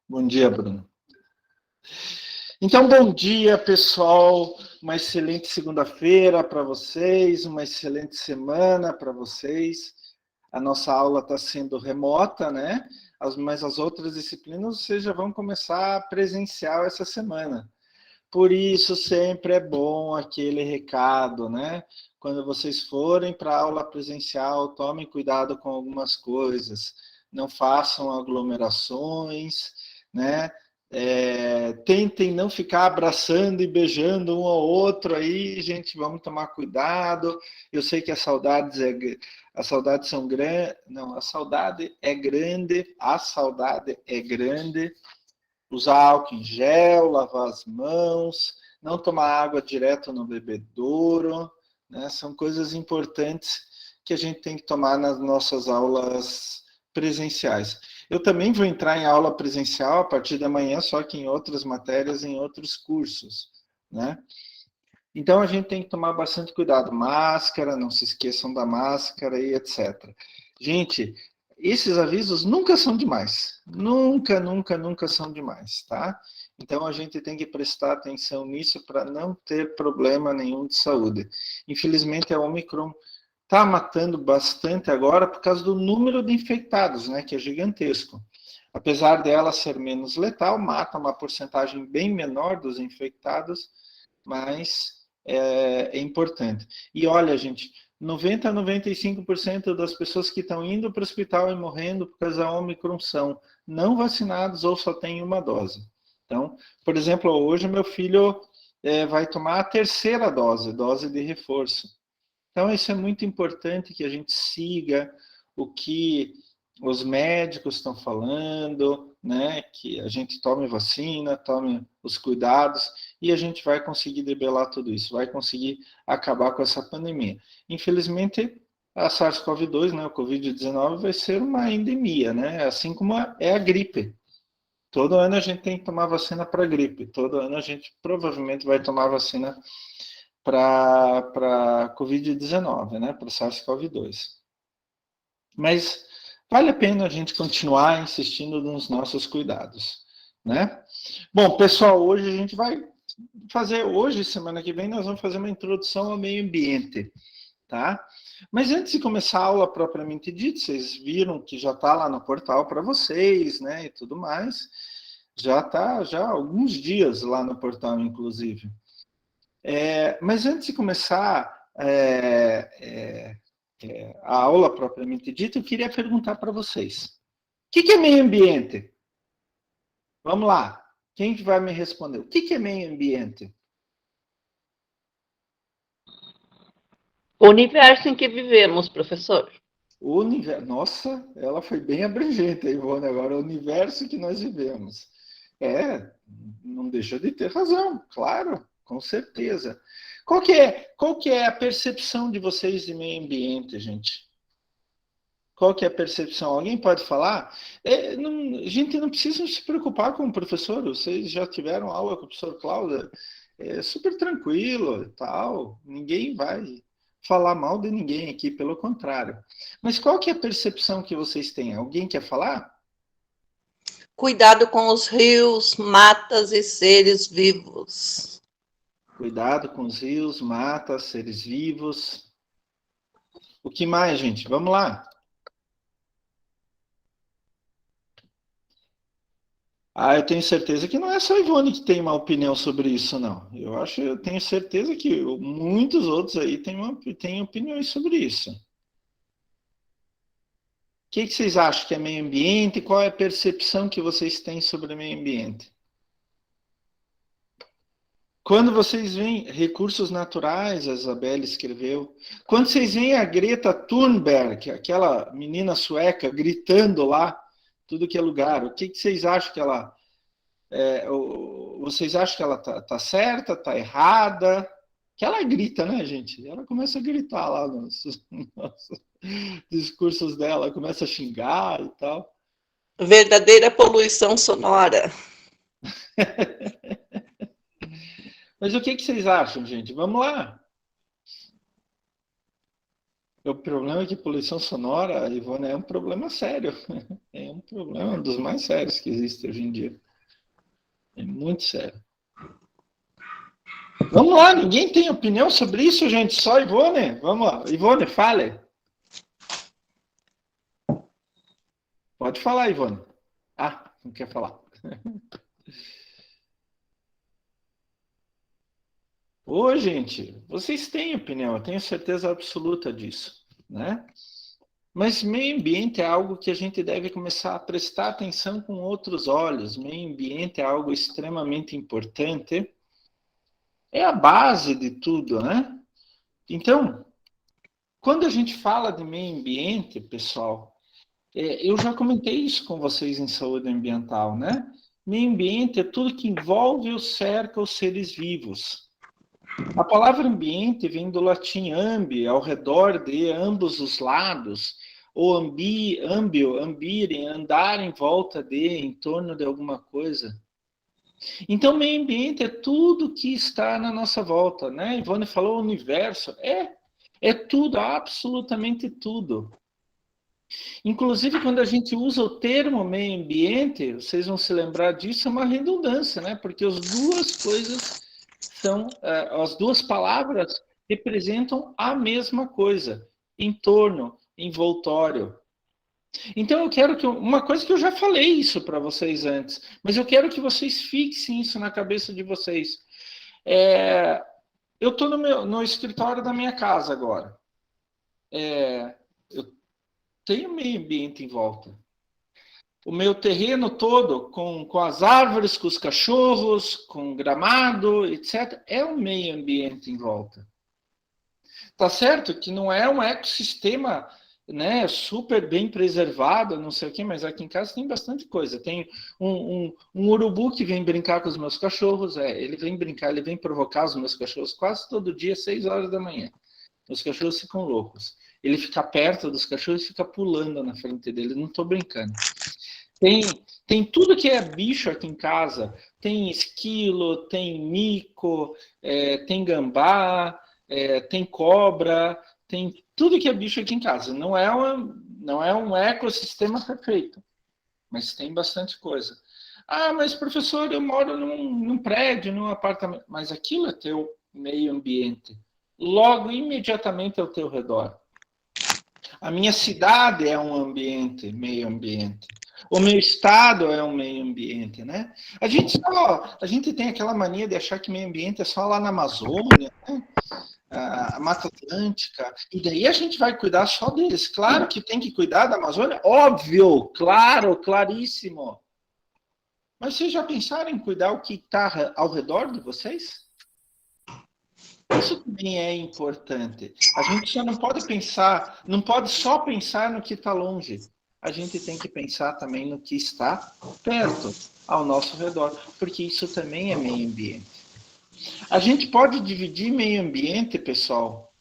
Bom dia, Bruno. Então, bom dia, pessoal. Uma excelente segunda-feira para vocês, uma excelente semana para vocês. A nossa aula está sendo remota, né? Mas as outras disciplinas vocês já vão começar presencial essa semana. Por isso, sempre é bom aquele recado, né? Quando vocês forem para a aula presencial, tomem cuidado com algumas coisas. Não façam aglomerações, né? Tentem não ficar abraçando e beijando um ao outro aí, gente, vamos tomar cuidado. Eu sei que as saudades são grandes, não, a saudade é grande, usar álcool em gel, lavar as mãos, não tomar água direto no bebedouro, né? São coisas importantes que a gente tem que tomar nas nossas aulas presenciais. Eu também vou entrar em aula presencial a partir da manhã, só que em outras matérias, em outros cursos, né? Então, a gente tem que tomar bastante cuidado. Máscara, não se esqueçam da máscara e etc. Gente, esses avisos nunca são demais. Nunca, nunca, nunca são demais, tá? Então, a gente tem que prestar atenção nisso para não ter problema nenhum de saúde. Infelizmente, a Omicron está matando bastante agora por causa do número de infectados, né? Que é gigantesco. Apesar dela ser menos letal, mata uma porcentagem bem menor dos infectados, mas é importante. E olha, gente, 90 a 95% das pessoas que estão indo para o hospital e morrendo por causa da Omicron são não vacinados ou só têm uma dose. Então, por exemplo, hoje meu filho vai tomar a terceira dose de reforço. Então, isso é muito importante que a gente siga o que os médicos estão falando, né? Que a gente tome vacina, tome os cuidados e a gente vai conseguir debelar tudo isso, vai conseguir acabar com essa pandemia. Infelizmente, a SARS-CoV-2, né, o Covid-19, vai ser uma endemia, né? Assim como é a gripe. Todo ano a gente tem que tomar vacina para gripe, todo ano a gente provavelmente vai tomar vacina para Covid-19, né, para SARS-CoV-2. Mas vale a pena a gente continuar insistindo nos nossos cuidados, né? Bom, pessoal, hoje a gente vai fazer, semana que vem, nós vamos fazer uma introdução ao meio ambiente, tá? Mas antes de começar a aula propriamente dita, vocês viram que já está lá no portal para vocês, né, e tudo mais. Já está já há alguns dias lá no portal, inclusive. Mas antes de começar a aula propriamente dita, eu queria perguntar para vocês. O que é meio ambiente? Vamos lá. Quem vai me responder? O que é meio ambiente? O universo em que vivemos, professor. O universo. Nossa, ela foi bem abrangente, Ivone, agora. O universo que nós vivemos. Não deixa de ter razão, claro, com certeza. Qual que é a percepção de vocês de meio ambiente, gente? Qual que é a percepção? Alguém pode falar? Gente, não precisa se preocupar com o professor. Vocês já tiveram aula com o professor Cláudio. É super tranquilo e tal. Ninguém vai falar mal de ninguém aqui, pelo contrário. Mas qual que é a percepção que vocês têm? Alguém quer falar? Cuidado com os rios, matas e seres vivos. Cuidado com os rios, matas, seres vivos. O que mais, gente? Vamos lá. Eu tenho certeza que não é só a Ivone que tem uma opinião sobre isso, não. Eu tenho certeza que muitos outros aí têm opiniões sobre isso. O que vocês acham que é meio ambiente? Qual é a percepção que vocês têm sobre o meio ambiente? Quando vocês veem recursos naturais, a Isabelle escreveu. Quando vocês veem a Greta Thunberg, aquela menina sueca, gritando lá, tudo que é lugar, o que vocês acham que ela... vocês acham que ela tá certa, tá errada? Que ela grita, né, gente? Ela começa a gritar lá nos discursos dela, começa a xingar e tal. Verdadeira poluição sonora. Mas o que vocês acham, gente? Vamos lá. O problema é que poluição sonora, Ivone, é um problema sério. É um problema, um dos mais sérios que existe hoje em dia. É muito sério. Vamos lá, ninguém tem opinião sobre isso, gente? Só Ivone? Vamos lá. Ivone, fale. Pode falar, Ivone. Ah, não quer falar. Ô, gente, vocês têm opinião, eu tenho certeza absoluta disso, né? Mas meio ambiente é algo que a gente deve começar a prestar atenção com outros olhos. Meio ambiente é algo extremamente importante. É a base de tudo, né? Então, quando a gente fala de meio ambiente, pessoal, eu já comentei isso com vocês em saúde ambiental, né? Meio ambiente é tudo que envolve ou cerca os seres vivos. A palavra ambiente vem do latim ambi, ao redor de, ambos os lados, ou ambio, ambire, andar em volta de, em torno de alguma coisa. Então, meio ambiente é tudo que está na nossa volta, né? Ivone falou universo, é tudo, absolutamente tudo. Inclusive, quando a gente usa o termo meio ambiente, vocês vão se lembrar disso, é uma redundância, né? Porque as duas coisas as duas palavras representam a mesma coisa, entorno, envoltório. Então eu quero que uma coisa que eu já falei isso para vocês antes, mas eu quero que vocês fixem isso na cabeça de vocês. Eu estou no escritório da minha casa agora. Eu tenho meio ambiente em volta. O meu terreno todo, com as árvores, com os cachorros, com gramado, etc., é um meio ambiente em volta. Tá certo que não é um ecossistema, né, super bem preservado, não sei o quê, mas aqui em casa tem bastante coisa. Tem um urubu que vem brincar com os meus cachorros, ele vem brincar, ele vem provocar os meus cachorros quase todo dia, 6 horas da manhã. Os cachorros ficam loucos. Ele fica perto dos cachorros e fica pulando na frente dele, não estou brincando. Tem tudo que é bicho aqui em casa. Tem esquilo, tem mico, tem gambá, tem cobra, tem tudo que é bicho aqui em casa. Não é um ecossistema perfeito, mas tem bastante coisa. Ah, mas professor, eu moro num prédio, num apartamento. Mas aquilo é teu meio ambiente. Logo, imediatamente ao teu redor. A minha cidade é um ambiente, meio ambiente. O meu estado é um meio ambiente, né? A gente tem aquela mania de achar que meio ambiente é só lá na Amazônia, né? A Mata Atlântica, e daí a gente vai cuidar só deles. Claro que tem que cuidar da Amazônia, óbvio, claro, claríssimo. Mas vocês já pensaram em cuidar o que está ao redor de vocês? Isso também é importante. A gente só não pode pensar, não pode só pensar no que está longe. A gente tem que pensar também no que está perto, ao nosso redor, porque isso também é meio ambiente. A gente pode dividir meio ambiente, pessoal,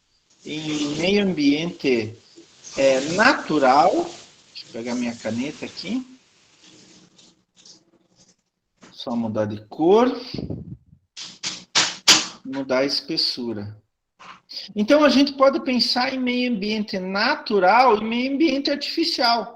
em meio ambiente natural. Deixa eu pegar minha caneta aqui. Só mudar de cor. Mudar a espessura. Então, a gente pode pensar em meio ambiente natural e meio ambiente artificial.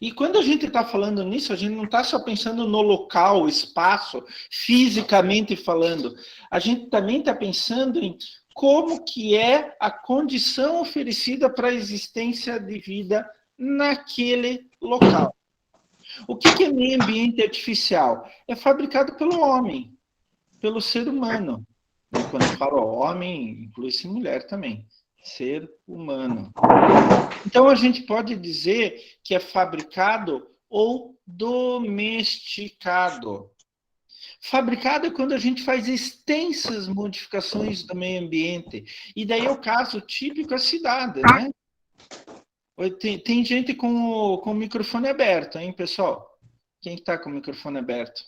E quando a gente está falando nisso, a gente não está só pensando no local, espaço, fisicamente falando. A gente também está pensando em como que é a condição oferecida para a existência de vida naquele local. O que é meio ambiente artificial? É fabricado pelo homem, pelo ser humano. Quando eu falo homem, inclui-se mulher também. Ser humano. Então, a gente pode dizer que é fabricado ou domesticado. Fabricado é quando a gente faz extensas modificações do meio ambiente. E daí é o caso típico a cidade, né? Tem gente com o microfone aberto, hein, pessoal? Quem está com o microfone aberto?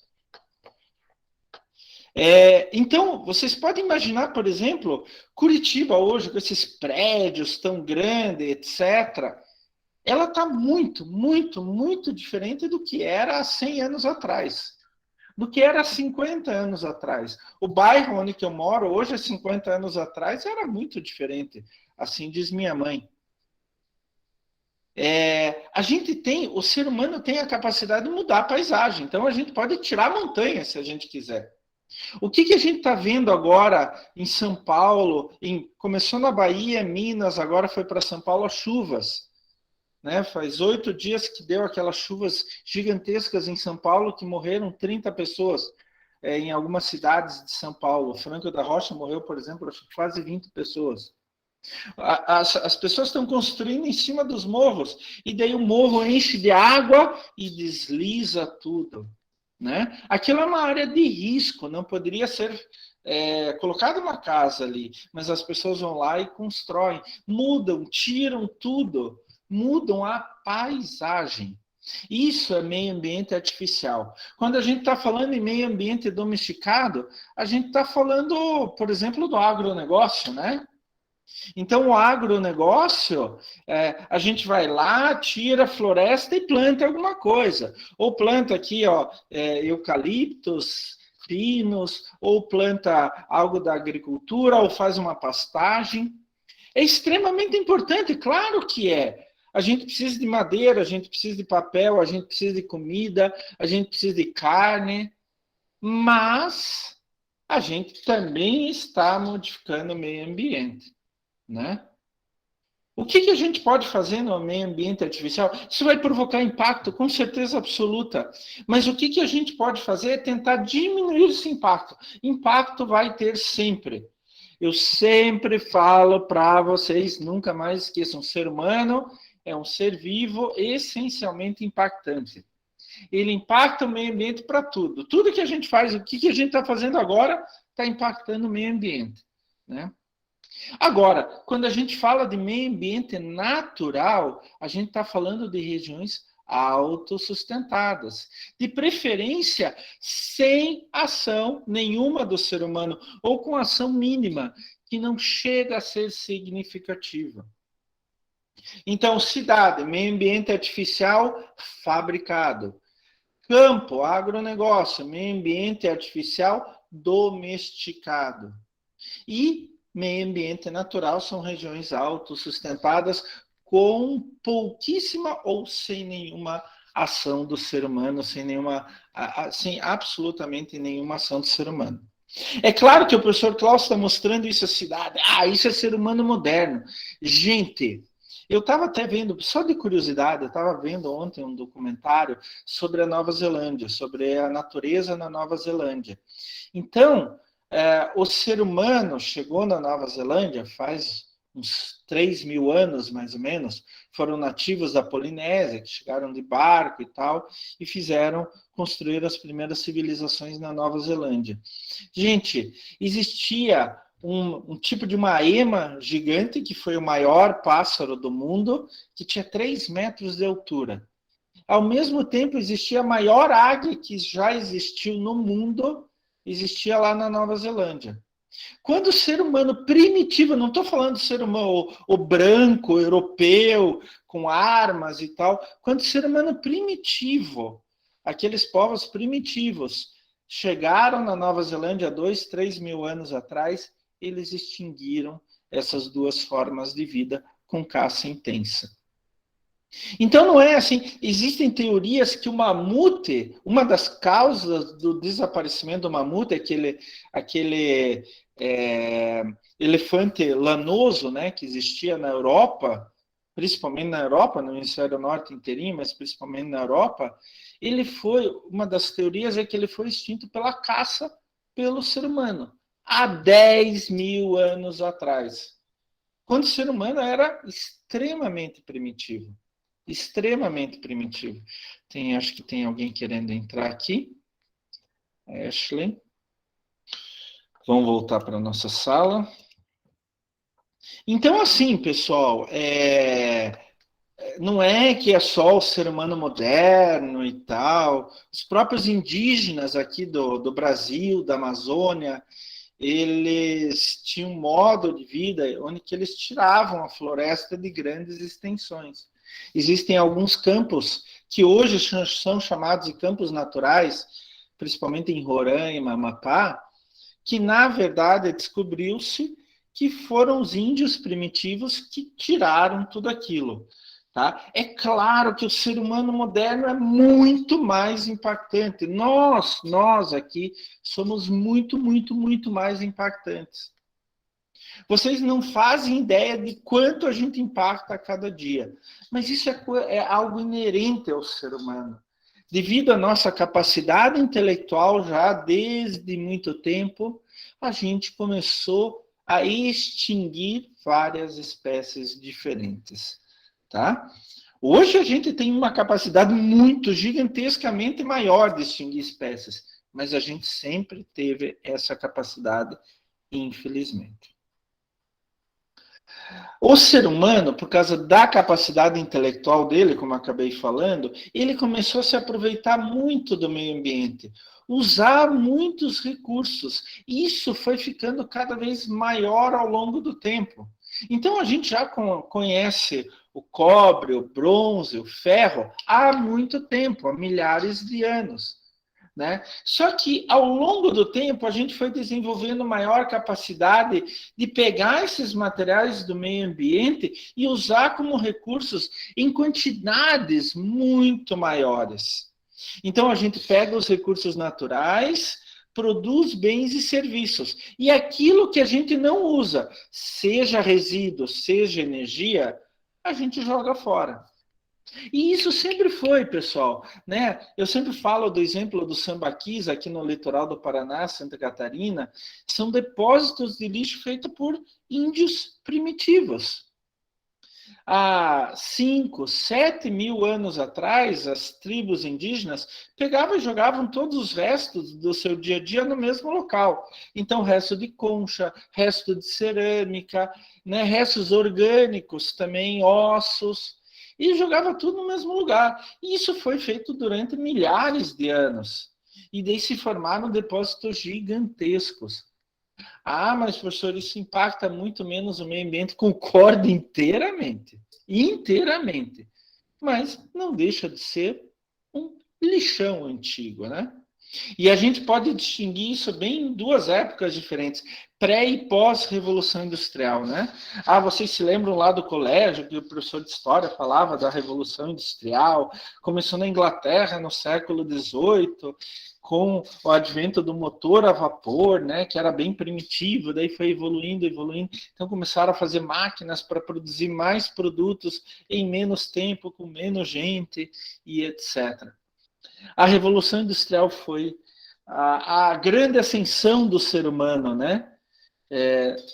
Então, vocês podem imaginar, por exemplo, Curitiba hoje, com esses prédios tão grandes, etc., ela está muito, muito, muito diferente do que era há 100 anos atrás. do que era 50 anos atrás. O bairro onde que eu moro hoje, 50 anos atrás, era muito diferente. Assim diz minha mãe. O ser humano tem a capacidade de mudar a paisagem, então a gente pode tirar a montanha se a gente quiser. O que a gente está vendo agora em São Paulo, começou na Bahia, Minas, agora foi para São Paulo, as chuvas. Né? Faz 8 dias que deu aquelas chuvas gigantescas em São Paulo, que morreram 30 pessoas em algumas cidades de São Paulo. Franco da Rocha morreu, por exemplo, acho que quase 20 pessoas. As pessoas estão construindo em cima dos morros, e daí o morro enche de água e desliza tudo. Né? Aquilo é uma área de risco, não poderia ser colocada uma casa ali, mas as pessoas vão lá e constroem, mudam, tiram tudo, mudam a paisagem. Isso é meio ambiente artificial. Quando a gente está falando em meio ambiente domesticado, a gente está falando, por exemplo, do agronegócio, né? Então, o agronegócio, a gente vai lá, tira a floresta e planta alguma coisa. Ou planta aqui, eucaliptos, pinos, ou planta algo da agricultura, ou faz uma pastagem. É extremamente importante, claro que é. A gente precisa de madeira, a gente precisa de papel, a gente precisa de comida, a gente precisa de carne, mas a gente também está modificando o meio ambiente. Né? O que a gente pode fazer no meio ambiente artificial? Isso vai provocar impacto, com certeza absoluta. Mas o que a gente pode fazer é tentar diminuir esse impacto. Impacto vai ter sempre. Eu sempre falo para vocês, nunca mais esqueçam, o ser humano é um ser vivo essencialmente impactante. Ele impacta o meio ambiente para tudo. Tudo que a gente faz, o que a gente está fazendo agora, está impactando o meio ambiente. Né? Agora, quando a gente fala de meio ambiente natural, a gente está falando de regiões autossustentadas, de preferência sem ação nenhuma do ser humano, ou com ação mínima, que não chega a ser significativa. Então, cidade, meio ambiente artificial fabricado. Campo, agronegócio, meio ambiente artificial domesticado. E meio ambiente natural são regiões autossustentadas com pouquíssima ou sem nenhuma ação do ser humano, sem absolutamente nenhuma ação do ser humano. É claro que o professor Klaus está mostrando isso à cidade. Isso é ser humano moderno. Gente, eu estava até vendo, só de curiosidade, eu estava vendo ontem um documentário sobre a Nova Zelândia, sobre a natureza na Nova Zelândia. Então, o ser humano chegou na Nova Zelândia faz uns 3.000 anos, mais ou menos. Foram nativos da Polinésia, que chegaram de barco e tal, e construir as primeiras civilizações na Nova Zelândia. Gente, existia um tipo de uma ema gigante, que foi o maior pássaro do mundo, que tinha 3 metros de altura. Ao mesmo tempo, existia a maior águia que já existiu no mundo, existia lá na Nova Zelândia. Quando o ser humano primitivo, não estou falando do ser humano o branco, europeu, com armas e tal, quando o ser humano primitivo, aqueles povos primitivos, chegaram na Nova Zelândia 2, 3 mil anos atrás, eles extinguiram essas duas formas de vida com caça intensa. Então não é assim, existem teorias que o mamute, uma das causas do desaparecimento do mamute, aquele elefante lanoso, né, que existia na Europa, principalmente na Europa, no hemisfério norte inteirinho, mas principalmente na Europa, uma das teorias é que ele foi extinto pela caça pelo ser humano, há 10 mil anos atrás, quando o ser humano era extremamente primitivo. Extremamente primitivo. Acho que tem alguém querendo entrar aqui. Ashley. Vamos voltar para a nossa sala. Então, assim, pessoal, não é que é só o ser humano moderno e tal. Os próprios indígenas aqui do Brasil, da Amazônia, eles tinham um modo de vida onde que eles tiravam a floresta de grandes extensões. Existem alguns campos que hoje são chamados de campos naturais, principalmente em Roraima, Amapá, que, na verdade, descobriu-se que foram os índios primitivos que tiraram tudo aquilo. Tá? É claro que o ser humano moderno é muito mais impactante. Nós aqui, somos muito, muito, muito mais impactantes. Vocês não fazem ideia de quanto a gente impacta a cada dia. Mas isso é algo inerente ao ser humano. Devido à nossa capacidade intelectual, já desde muito tempo, a gente começou a extinguir várias espécies diferentes. Tá? Hoje a gente tem uma capacidade muito gigantescamente maior de extinguir espécies, mas a gente sempre teve essa capacidade, infelizmente. O ser humano, por causa da capacidade intelectual dele, como eu acabei falando, ele começou a se aproveitar muito do meio ambiente, usar muitos recursos. Isso foi ficando cada vez maior ao longo do tempo. Então a gente já conhece o cobre, o bronze, o ferro há muito tempo, há milhares de anos. Né? Só que, ao longo do tempo, a gente foi desenvolvendo maior capacidade de pegar esses materiais do meio ambiente e usar como recursos em quantidades muito maiores. Então, a gente pega os recursos naturais, produz bens e serviços. E aquilo que a gente não usa, seja resíduo, seja energia, a gente joga fora. E isso sempre foi, pessoal, né? Eu sempre falo do exemplo do Sambaquis, aqui no litoral do Paraná, Santa Catarina, são depósitos de lixo feitos por índios primitivos. Há 5, 7 mil anos atrás, as tribos indígenas pegavam e jogavam todos os restos do seu dia a dia no mesmo local. Então, resto de concha, resto de cerâmica, né? Restos orgânicos também, ossos, e jogava tudo no mesmo lugar. E isso foi feito durante milhares de anos. E daí se formaram depósitos gigantescos. Ah, mas professor, isso impacta muito menos o meio ambiente. Concordo inteiramente. Inteiramente. Mas não deixa de ser um lixão antigo, né? E a gente pode distinguir isso bem em duas épocas diferentes, pré e pós-revolução industrial, né? Ah, vocês se lembram lá do colégio que o professor de história falava da revolução industrial, começou na Inglaterra no século XVIII, com o advento do motor a vapor, né, que era bem primitivo, daí foi evoluindo, então começaram a fazer máquinas para produzir mais produtos em menos tempo, com menos gente, e etc. A Revolução Industrial foi a grande ascensão do ser humano, né?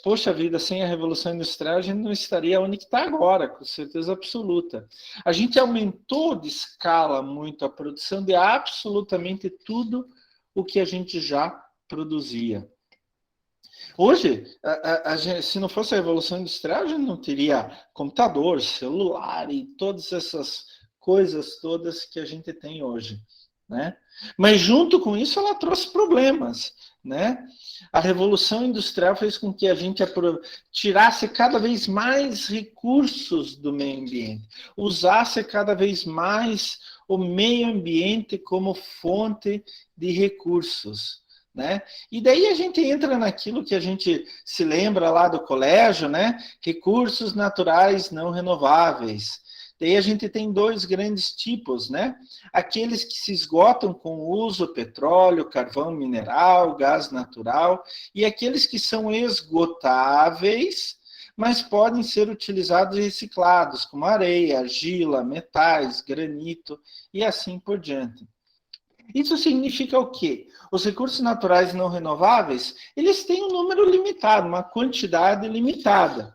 Poxa vida, sem a Revolução Industrial a gente não estaria onde está agora, com certeza absoluta. A gente aumentou de escala muito a produção de absolutamente tudo o que a gente já produzia. Hoje, se não fosse a Revolução Industrial, a gente não teria computador, celular e todas essas coisas todas que a gente tem hoje. Né? Mas junto com isso ela trouxe problemas, né? A Revolução Industrial fez com que a gente tirasse cada vez mais recursos do meio ambiente, usasse cada vez mais o meio ambiente como fonte de recursos, né? E daí a gente entra naquilo que a gente se lembra lá do colégio, né? Recursos naturais não renováveis. Daí a gente tem dois grandes tipos, né? Aqueles que se esgotam com o uso petróleo, carvão mineral, gás natural, e aqueles que são esgotáveis, mas podem ser utilizados e reciclados, como areia, argila, metais, granito e assim por diante. Isso significa o quê? Os recursos naturais não renováveis, eles têm um número limitado, uma quantidade limitada.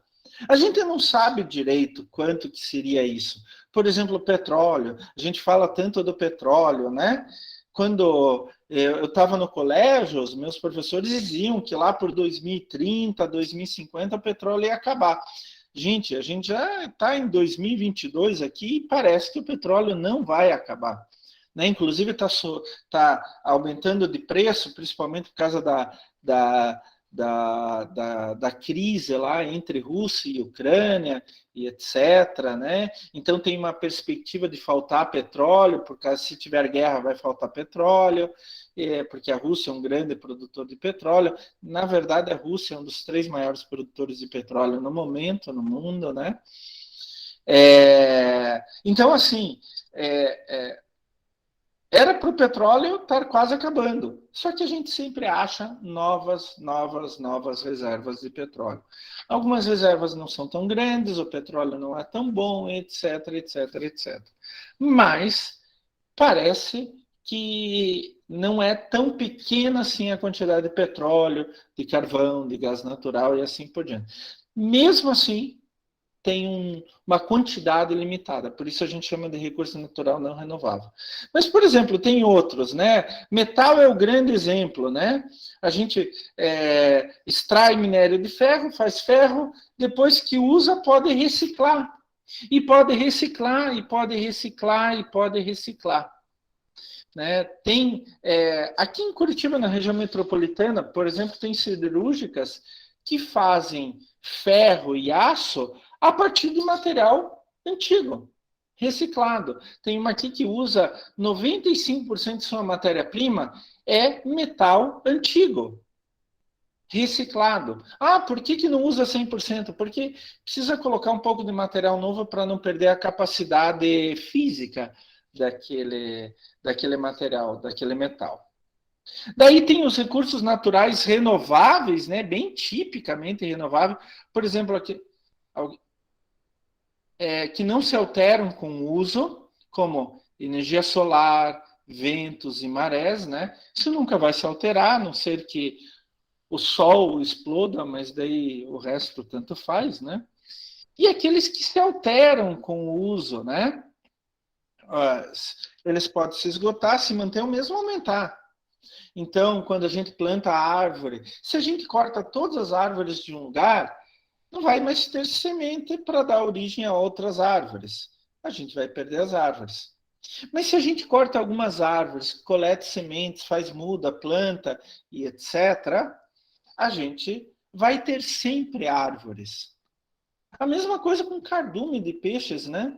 A gente não sabe direito quanto que seria isso. Por exemplo, o petróleo. A gente fala tanto do petróleo, né? Quando eu estava no colégio, os meus professores diziam que lá por 2030, 2050, o petróleo ia acabar. Gente, a gente já está em 2022 aqui e parece que o petróleo não vai acabar. Né? Inclusive está aumentando de preço, principalmente por causa da crise lá entre Rússia e Ucrânia e etc. Né? Então tem uma perspectiva de faltar petróleo, porque se tiver guerra vai faltar petróleo, porque a Rússia é um grande produtor de petróleo. Na verdade, a Rússia é um dos 3 maiores produtores de petróleo no momento no mundo, né? Então, assim, era para o petróleo estar quase acabando. Só que a gente sempre acha novas reservas de petróleo. Algumas reservas não são tão grandes, o petróleo não é tão bom, etc, etc, etc. Mas parece que não é tão pequena assim a quantidade de petróleo, de carvão, de gás natural e assim por diante. Mesmo assim, tem uma quantidade limitada, por isso a gente chama de recurso natural não renovável. Mas, por exemplo, tem outros, né? Metal é o grande exemplo, né? A gente extrai minério de ferro, faz ferro, depois que usa, pode reciclar. E pode reciclar, e pode reciclar, e pode reciclar. Né? Aqui em Curitiba, na região metropolitana, por exemplo, tem siderúrgicas que fazem ferro e aço a partir de material antigo, reciclado. Tem uma aqui que usa 95% de sua matéria-prima é metal antigo, reciclado. Por que não usa 100%? Porque precisa colocar um pouco de material novo para não perder a capacidade física daquele material, daquele metal. Daí tem os recursos naturais renováveis, né, bem tipicamente renováveis, por exemplo, que não se alteram com o uso, como energia solar, ventos e marés, né? Isso nunca vai se alterar, a não ser que o sol exploda, mas daí o resto tanto faz, né? E aqueles que se alteram com o uso, né? Eles podem se esgotar, se manter ou mesmo aumentar. Então, quando a gente planta a árvore, se a gente corta todas as árvores de um lugar, não vai mais ter semente para dar origem a outras árvores. A gente vai perder as árvores. Mas se a gente corta algumas árvores, coleta sementes, faz muda, planta e etc., a gente vai ter sempre árvores. A mesma coisa com cardume de peixes, né?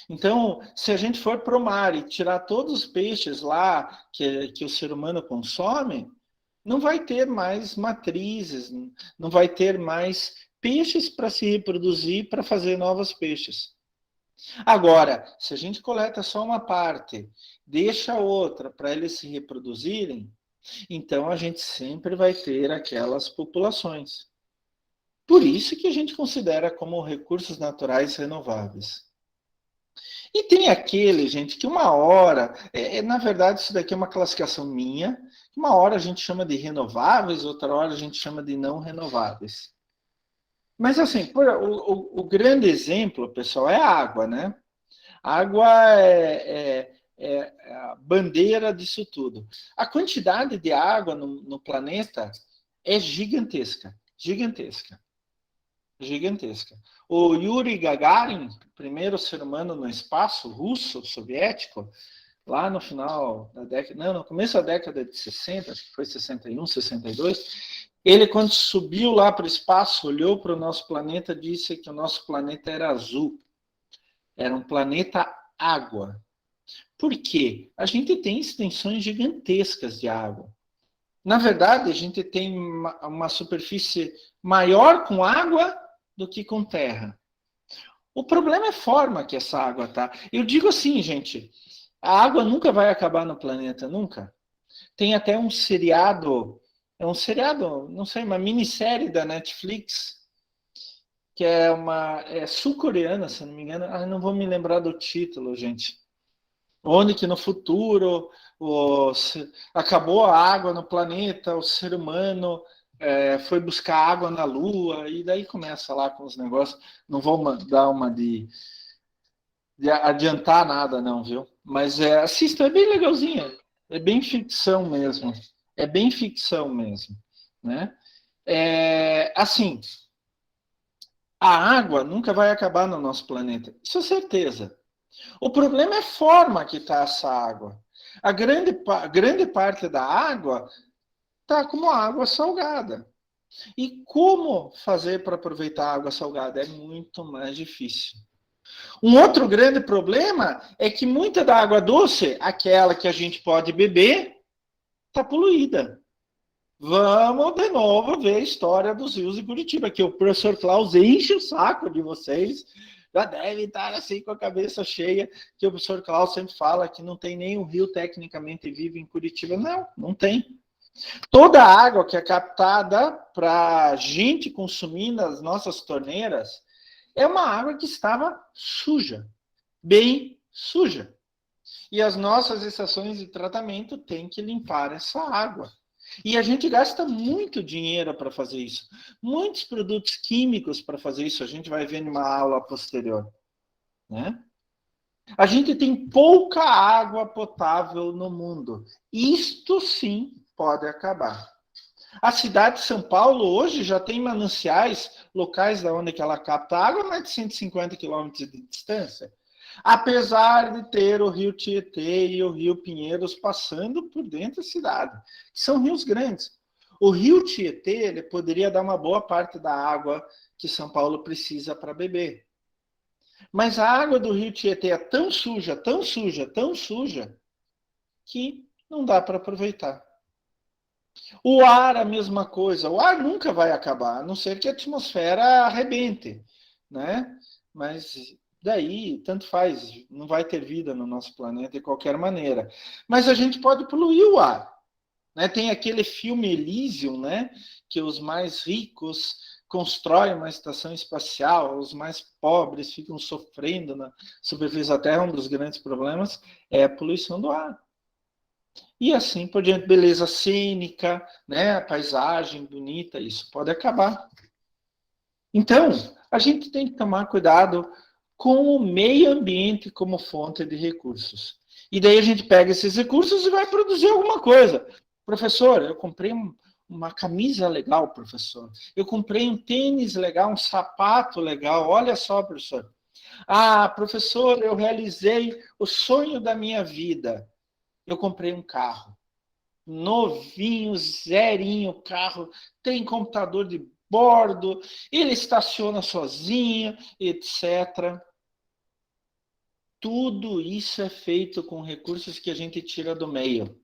Então, se a gente for para o mar e tirar todos os peixes lá que o ser humano consome, não vai ter mais matrizes, não vai ter mais peixes para se reproduzir, para fazer novos peixes. Agora, se a gente coleta só uma parte, deixa outra para eles se reproduzirem, então a gente sempre vai ter aquelas populações. Por isso que a gente considera como recursos naturais renováveis. E tem aquele, gente, que uma hora, na verdade isso daqui é uma classificação minha, uma hora a gente chama de renováveis, outra hora a gente chama de não renováveis. Mas assim, o grande exemplo, pessoal, é a água, né? A água é a bandeira disso tudo. A quantidade de água no planeta é gigantesca, gigantesca. Gigantesca. O Yuri Gagarin, primeiro ser humano no espaço, russo, soviético, lá no final da década, não, no começo da década de 60, acho que foi 61, 62, ele, quando subiu lá para o espaço, olhou para o nosso planeta, disse que o nosso planeta era azul. Era um planeta água. Por quê? A gente tem extensões gigantescas de água. Na verdade, a gente tem uma superfície maior com água do que com terra. O problema é a forma que essa água está. Eu digo assim, gente, a água nunca vai acabar no planeta, nunca. Tem até um seriado, não sei, uma minissérie da Netflix, que é sul-coreana, se não me engano. Não vou me lembrar do título, gente. Onde que no futuro acabou a água no planeta, o ser humano foi buscar água na Lua, e daí começa lá com os negócios. Não vou dar uma de adiantar nada, não, viu? Mas assista, é bem legalzinha. É bem ficção mesmo. É bem ficção mesmo, né? Assim, a água nunca vai acabar no nosso planeta. Isso é certeza. O problema é a forma que está essa água. A grande parte da água está como água salgada. E como fazer para aproveitar a água salgada? É muito mais difícil. Um outro grande problema é que muita da água doce, aquela que a gente pode beber, está poluída. Vamos de novo ver a história dos rios de Curitiba, que o professor Klaus enche o saco de vocês, já deve estar assim com a cabeça cheia, que o professor Klaus sempre fala que não tem nenhum rio tecnicamente vivo em Curitiba. Não, não tem. Toda a água que é captada para a gente consumir nas nossas torneiras é uma água que estava suja, bem suja. E as nossas estações de tratamento têm que limpar essa água. E a gente gasta muito dinheiro para fazer isso. Muitos produtos químicos para fazer isso. A gente vai ver numa aula posterior. Né? A gente tem pouca água potável no mundo. Isto sim pode acabar. A cidade de São Paulo hoje já tem mananciais locais da onde ela capta água a mais de 150 quilômetros de distância. Apesar de ter o rio Tietê e o rio Pinheiros passando por dentro da cidade, que são rios grandes. O rio Tietê ele poderia dar uma boa parte da água que São Paulo precisa para beber. Mas a água do rio Tietê é tão suja, tão suja, tão suja, que não dá para aproveitar. O ar, a mesma coisa. O ar nunca vai acabar, a não ser que a atmosfera arrebente, né? Mas daí, tanto faz, não vai ter vida no nosso planeta de qualquer maneira. Mas a gente pode poluir o ar. Né? Tem aquele filme Elysium, né? Que os mais ricos constroem uma estação espacial, os mais pobres ficam sofrendo na superfície da Terra. Um dos grandes problemas é a poluição do ar. E assim por diante, beleza cênica, né? A paisagem bonita, isso pode acabar. Então, a gente tem que tomar cuidado com o meio ambiente como fonte de recursos. E daí a gente pega esses recursos e vai produzir alguma coisa. Professor, eu comprei uma camisa legal, professor. Eu comprei um tênis legal, um sapato legal. Olha só, professor. Ah, professor, eu realizei o sonho da minha vida. Eu comprei um carro. Novinho, zerinho carro, tem computador de bordo, ele estaciona sozinho, etc. Tudo isso é feito com recursos que a gente tira do meio.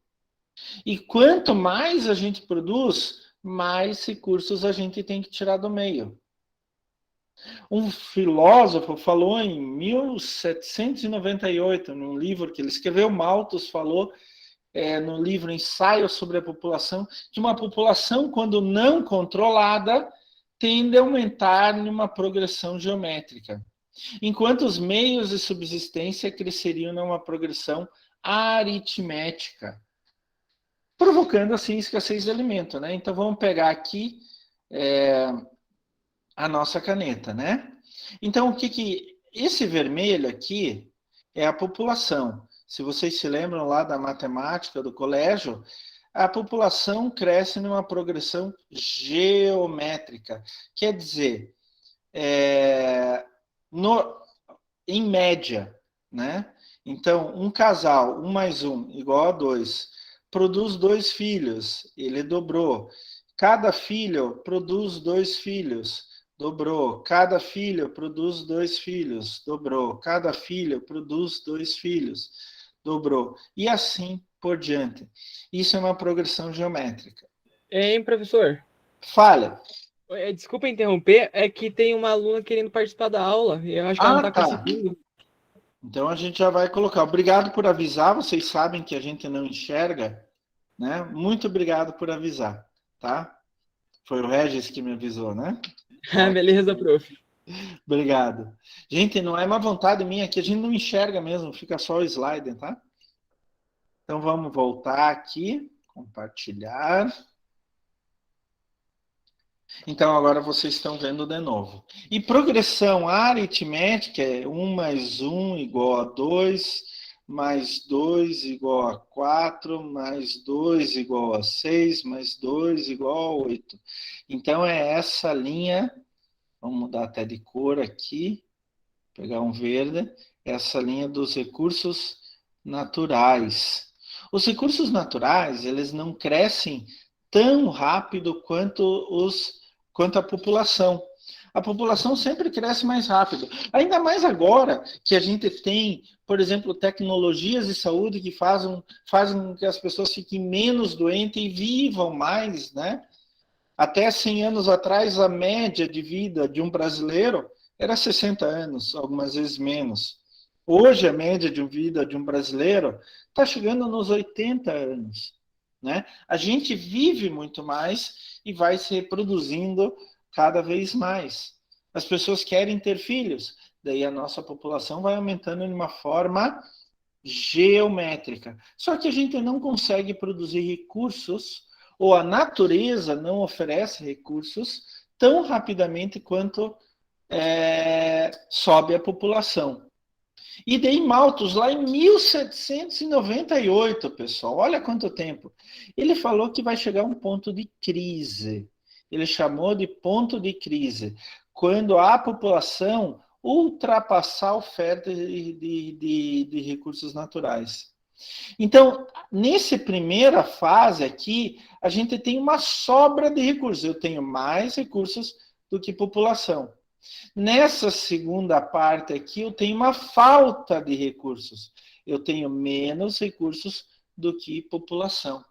E quanto mais a gente produz, mais recursos a gente tem que tirar do meio. Um filósofo falou em 1798, num livro que ele escreveu, Malthus falou no livro Ensaio sobre a População, que uma população, quando não controlada, tende a aumentar numa progressão geométrica, enquanto os meios de subsistência cresceriam numa progressão aritmética, provocando assim escassez de alimento, né? Então vamos pegar aqui a nossa caneta, né? Então o que esse vermelho aqui é a população. Se vocês se lembram lá da matemática do colégio, a população cresce numa progressão geométrica. Quer dizer, em média, né? Então, um casal, 1 mais 1 igual a 2, produz 2 filhos, ele dobrou. Cada filho produz 2 filhos, dobrou. Cada filho produz 2 filhos, dobrou. Cada filho produz 2 filhos, dobrou. E assim por diante. Isso é uma progressão geométrica. Hein, professor? Falha. Desculpa interromper, é que tem uma aluna querendo participar da aula e eu acho que ela não está conseguindo. Então a gente já vai colocar. Obrigado por avisar, vocês sabem que a gente não enxerga, né? Muito obrigado por avisar, tá? Foi o Regis que me avisou, né? Beleza, prof. Obrigado. Gente, não é uma vontade minha que a gente não enxerga mesmo, fica só o slide, tá? Então vamos voltar aqui, compartilhar. Então agora vocês estão vendo de novo. E progressão aritmética é 1 mais 1 igual a 2, mais 2 igual a 4, mais 2 igual a 6, mais 2 igual a 8. Então é essa linha, vamos mudar até de cor aqui, pegar um verde, essa linha dos recursos naturais. Os recursos naturais, eles não crescem tão rápido quanto a população. A população sempre cresce mais rápido. Ainda mais agora que a gente tem, por exemplo, tecnologias de saúde que fazem com que as pessoas fiquem menos doentes e vivam mais, né? Até 100 anos atrás, a média de vida de um brasileiro era 60 anos, algumas vezes menos. Hoje, a média de vida de um brasileiro está chegando nos 80 anos. Né? A gente vive muito mais e vai se reproduzindo cada vez mais. As pessoas querem ter filhos, daí a nossa população vai aumentando de uma forma geométrica. Só que a gente não consegue produzir recursos, ou a natureza não oferece recursos tão rapidamente quanto sobe a população. E daí Malthus, lá em 1798, pessoal, olha quanto tempo, ele falou que vai chegar um ponto de crise. Ele chamou de ponto de crise, quando a população ultrapassar a oferta de recursos naturais. Então, nessa primeira fase aqui, a gente tem uma sobra de recursos. Eu tenho mais recursos do que população. Nessa segunda parte aqui, eu tenho uma falta de recursos. Eu tenho menos recursos do que população.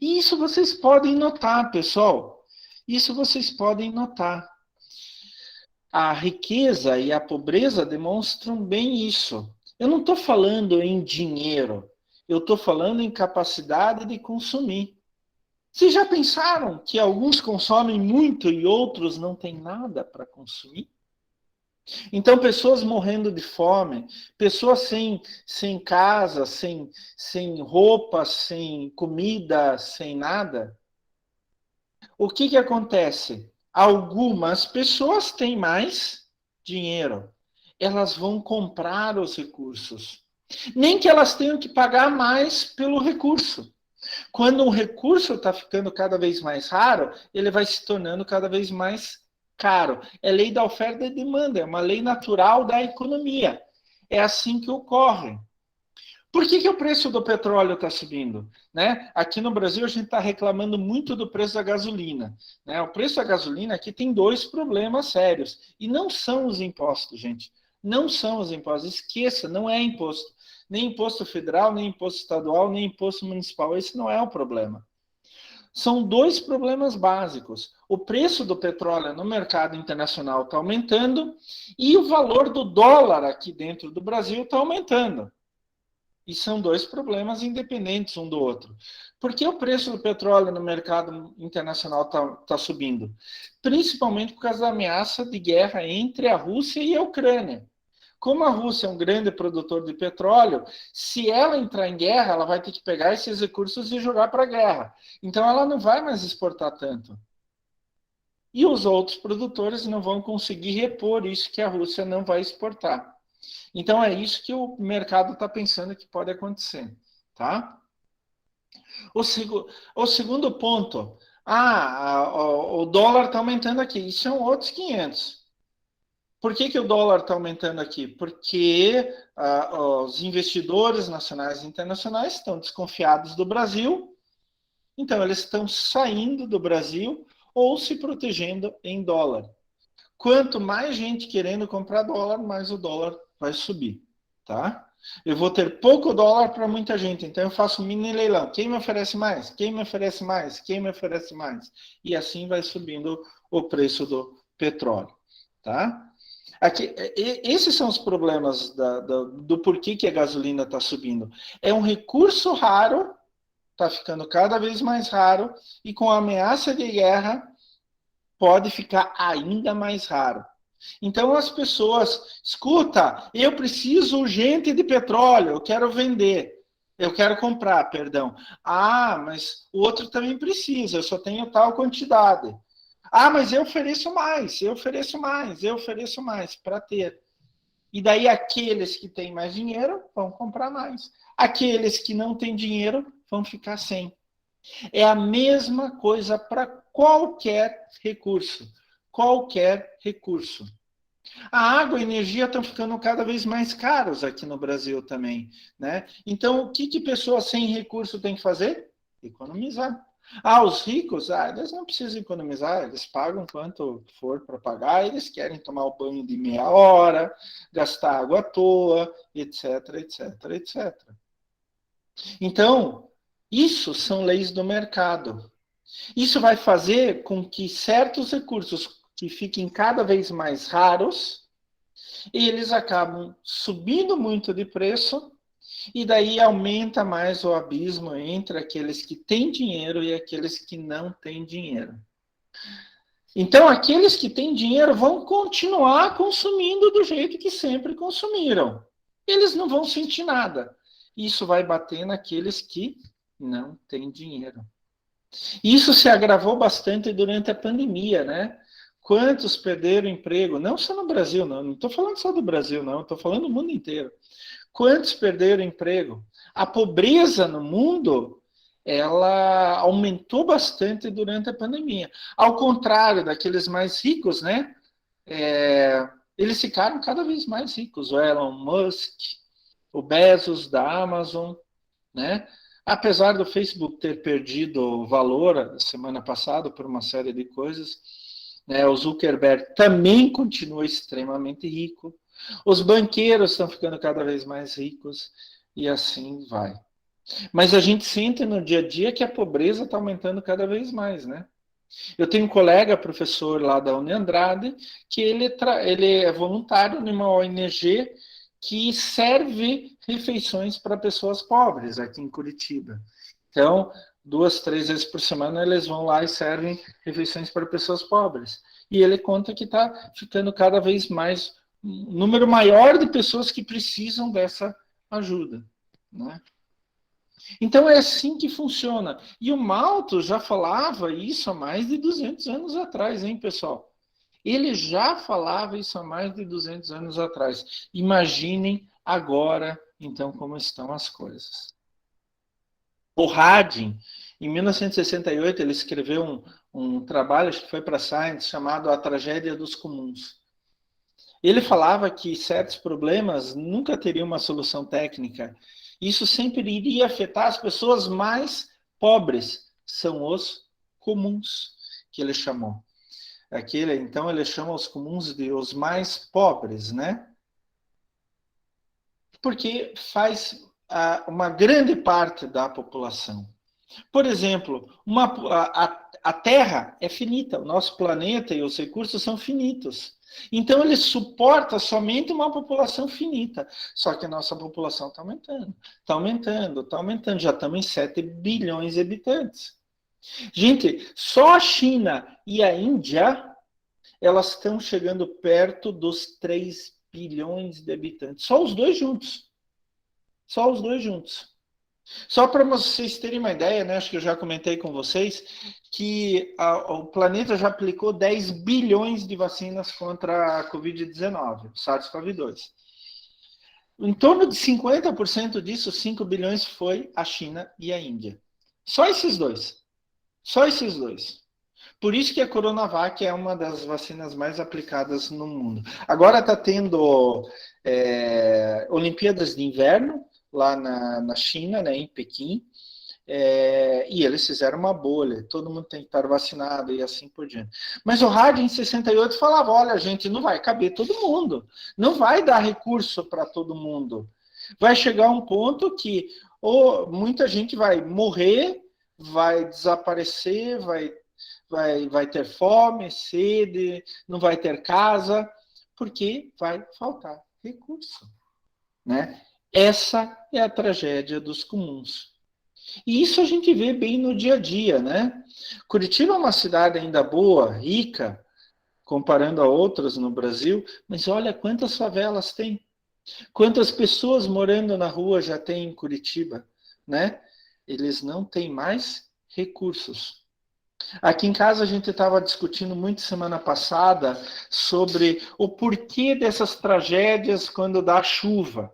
E isso vocês podem notar, pessoal. Isso vocês podem notar. A riqueza e a pobreza demonstram bem isso. Eu não estou falando em dinheiro. Eu estou falando em capacidade de consumir. Vocês já pensaram que alguns consomem muito e outros não têm nada para consumir? Então, pessoas morrendo de fome, pessoas sem casa, sem roupa, sem comida, sem nada. O que acontece? Algumas pessoas têm mais dinheiro. Elas vão comprar os recursos. Nem que elas tenham que pagar mais pelo recurso. Quando um recurso está ficando cada vez mais raro, ele vai se tornando cada vez mais caro. É lei da oferta e demanda, é uma lei natural da economia. É assim que ocorre. Por que o preço do petróleo está subindo? Né? Aqui no Brasil, a gente está reclamando muito do preço da gasolina. Né? O preço da gasolina aqui tem dois problemas sérios. E não são os impostos, gente. Não são os impostos. Esqueça, não é imposto. Nem imposto federal, nem imposto estadual, nem imposto municipal. Esse não é o problema. São dois problemas básicos. O preço do petróleo no mercado internacional está aumentando e o valor do dólar aqui dentro do Brasil está aumentando. E são dois problemas independentes um do outro. Por que o preço do petróleo no mercado internacional está subindo? Principalmente por causa da ameaça de guerra entre a Rússia e a Ucrânia. Como a Rússia é um grande produtor de petróleo, se ela entrar em guerra, ela vai ter que pegar esses recursos e jogar para a guerra. Então, ela não vai mais exportar tanto. E os outros produtores não vão conseguir repor isso que a Rússia não vai exportar. Então, é isso que o mercado está pensando que pode acontecer. Tá? O segundo ponto, o dólar está aumentando aqui. Isso são outros 500. Por que o dólar está aumentando aqui? Porque os investidores nacionais e internacionais estão desconfiados do Brasil, então eles estão saindo do Brasil ou se protegendo em dólar. Quanto mais gente querendo comprar dólar, mais o dólar vai subir. Tá? Eu vou ter pouco dólar para muita gente, então eu faço um mini leilão. Quem me oferece mais? Quem me oferece mais? Quem me oferece mais? E assim vai subindo o preço do petróleo. Tá? Aqui, esses são os problemas do porquê que a gasolina está subindo. É um recurso raro, está ficando cada vez mais raro, e com a ameaça de guerra, pode ficar ainda mais raro. Então as pessoas, escuta, eu preciso urgente de petróleo, eu quero vender, eu quero comprar, perdão. Mas o outro também precisa, eu só tenho tal quantidade. Mas eu ofereço mais, eu ofereço mais, eu ofereço mais para ter. E daí aqueles que têm mais dinheiro vão comprar mais. Aqueles que não têm dinheiro vão ficar sem. É a mesma coisa para qualquer recurso. Qualquer recurso. A água e a energia estão ficando cada vez mais caros aqui no Brasil também. Né? Então, o que pessoas sem recurso têm que fazer? Economizar. Os ricos, eles não precisam economizar, eles pagam quanto for para pagar, eles querem tomar o banho de meia hora, gastar água à toa, etc, etc, etc. Então, isso são leis do mercado. Isso vai fazer com que certos recursos que fiquem cada vez mais raros, eles acabam subindo muito de preço, e daí aumenta mais o abismo entre aqueles que têm dinheiro e aqueles que não têm dinheiro. Então, aqueles que têm dinheiro vão continuar consumindo do jeito que sempre consumiram. Eles não vão sentir nada. Isso vai bater naqueles que não têm dinheiro. Isso se agravou bastante durante a pandemia, né? Quantos perderam emprego? Não só no Brasil, não estou falando só do Brasil, não, estou falando do mundo inteiro. Quantos perderam emprego? A pobreza no mundo, ela aumentou bastante durante a pandemia. Ao contrário daqueles mais ricos, né? Eles ficaram cada vez mais ricos. O Elon Musk, o Bezos da Amazon, né? Apesar do Facebook ter perdido valor a semana passada por uma série de coisas, né? O Zuckerberg também continua extremamente rico. Os banqueiros estão ficando cada vez mais ricos e assim vai. Mas a gente sente no dia a dia que a pobreza está aumentando cada vez mais, né? Eu tenho um colega, professor lá da Uniandrade, que ele é voluntário numa ONG que serve refeições para pessoas pobres aqui em Curitiba. Então, 2, 3 vezes por semana eles vão lá e servem refeições para pessoas pobres. E ele conta que está ficando cada vez mais um número maior de pessoas que precisam dessa ajuda, né? Então é assim que funciona. E o Malthus já falava isso há mais de 200 anos atrás, hein, pessoal? Ele já falava isso há mais de 200 anos atrás. Imaginem agora, então, como estão as coisas. O Harding, em 1968, ele escreveu um trabalho, acho que foi para a Science, chamado A Tragédia dos Comuns. Ele falava que certos problemas nunca teriam uma solução técnica. Isso sempre iria afetar as pessoas mais pobres. São os comuns, que ele chamou. Então, ele chama os comuns de os mais pobres, né? Porque faz uma grande parte da população. Por exemplo, a Terra é finita, o nosso planeta e os recursos são finitos. Então, ele suporta somente uma população finita. Só que a nossa população está aumentando. Está aumentando, está aumentando. Já estamos em 7 bilhões de habitantes. Gente, só a China e a Índia, elas estão chegando perto dos 3 bilhões de habitantes. Só os dois juntos. Só os dois juntos. Só para vocês terem uma ideia, né? Acho que eu já comentei com vocês que o planeta já aplicou 10 bilhões de vacinas contra a Covid-19, SARS-CoV-2. Em torno de 50% disso, 5 bilhões, foi a China e a Índia. Só esses dois. Só esses dois. Por isso que a Coronavac é uma das vacinas mais aplicadas no mundo. Agora está tendo Olimpíadas de Inverno, lá na China, né, em Pequim, e eles fizeram uma bolha, todo mundo tem que estar vacinado e assim por diante. Mas o Harding, em 68, falava, olha, gente, não vai caber todo mundo, não vai dar recurso para todo mundo. Vai chegar um ponto que muita gente vai morrer, vai desaparecer, vai ter fome, sede, não vai ter casa, porque vai faltar recurso, né? Essa é a tragédia dos comuns. E isso a gente vê bem no dia a dia, né? Curitiba é uma cidade ainda boa, rica, comparando a outras no Brasil, mas olha quantas favelas tem. Quantas pessoas morando na rua já tem em Curitiba, né? Eles não têm mais recursos. Aqui em casa a gente estava discutindo muito semana passada sobre o porquê dessas tragédias quando dá chuva.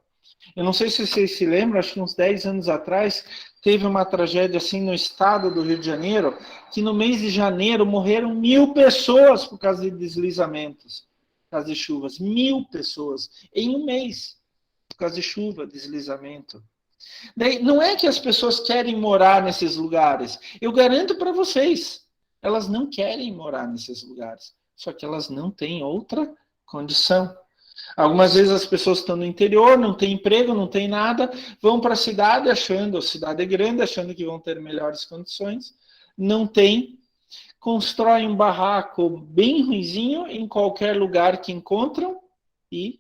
Eu não sei se vocês se lembram, acho que uns 10 anos atrás, teve uma tragédia assim no estado do Rio de Janeiro, que no mês de janeiro morreram 1.000 pessoas por causa de deslizamentos, por causa de chuvas. 1.000 pessoas em um mês, por causa de chuva, deslizamento. Daí, não é que as pessoas querem morar nesses lugares. Eu garanto para vocês, elas não querem morar nesses lugares. Só que elas não têm outra condição. Algumas vezes as pessoas estão no interior, não têm emprego, não têm nada, vão para a cidade achando, a cidade é grande, achando que vão ter melhores condições. Não tem. Constroem um barraco bem ruizinho em qualquer lugar que encontram e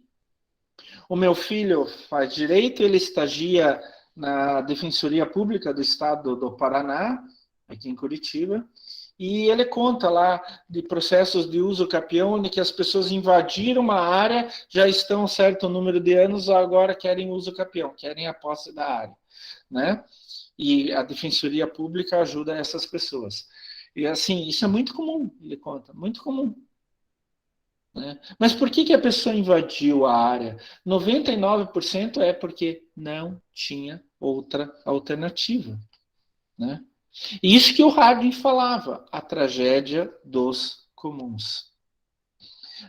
o meu filho faz direito, ele estagia na Defensoria Pública do Estado do Paraná, aqui em Curitiba, e ele conta lá de processos de uso capião, onde que as pessoas invadiram uma área, já estão um certo número de anos, agora querem uso capião, querem a posse da área, né? E a Defensoria Pública ajuda essas pessoas. E assim, isso é muito comum, ele conta, muito comum. Né? Mas por que a pessoa invadiu a área? 99% é porque não tinha outra alternativa. Né? E isso que o Harding falava, a tragédia dos comuns.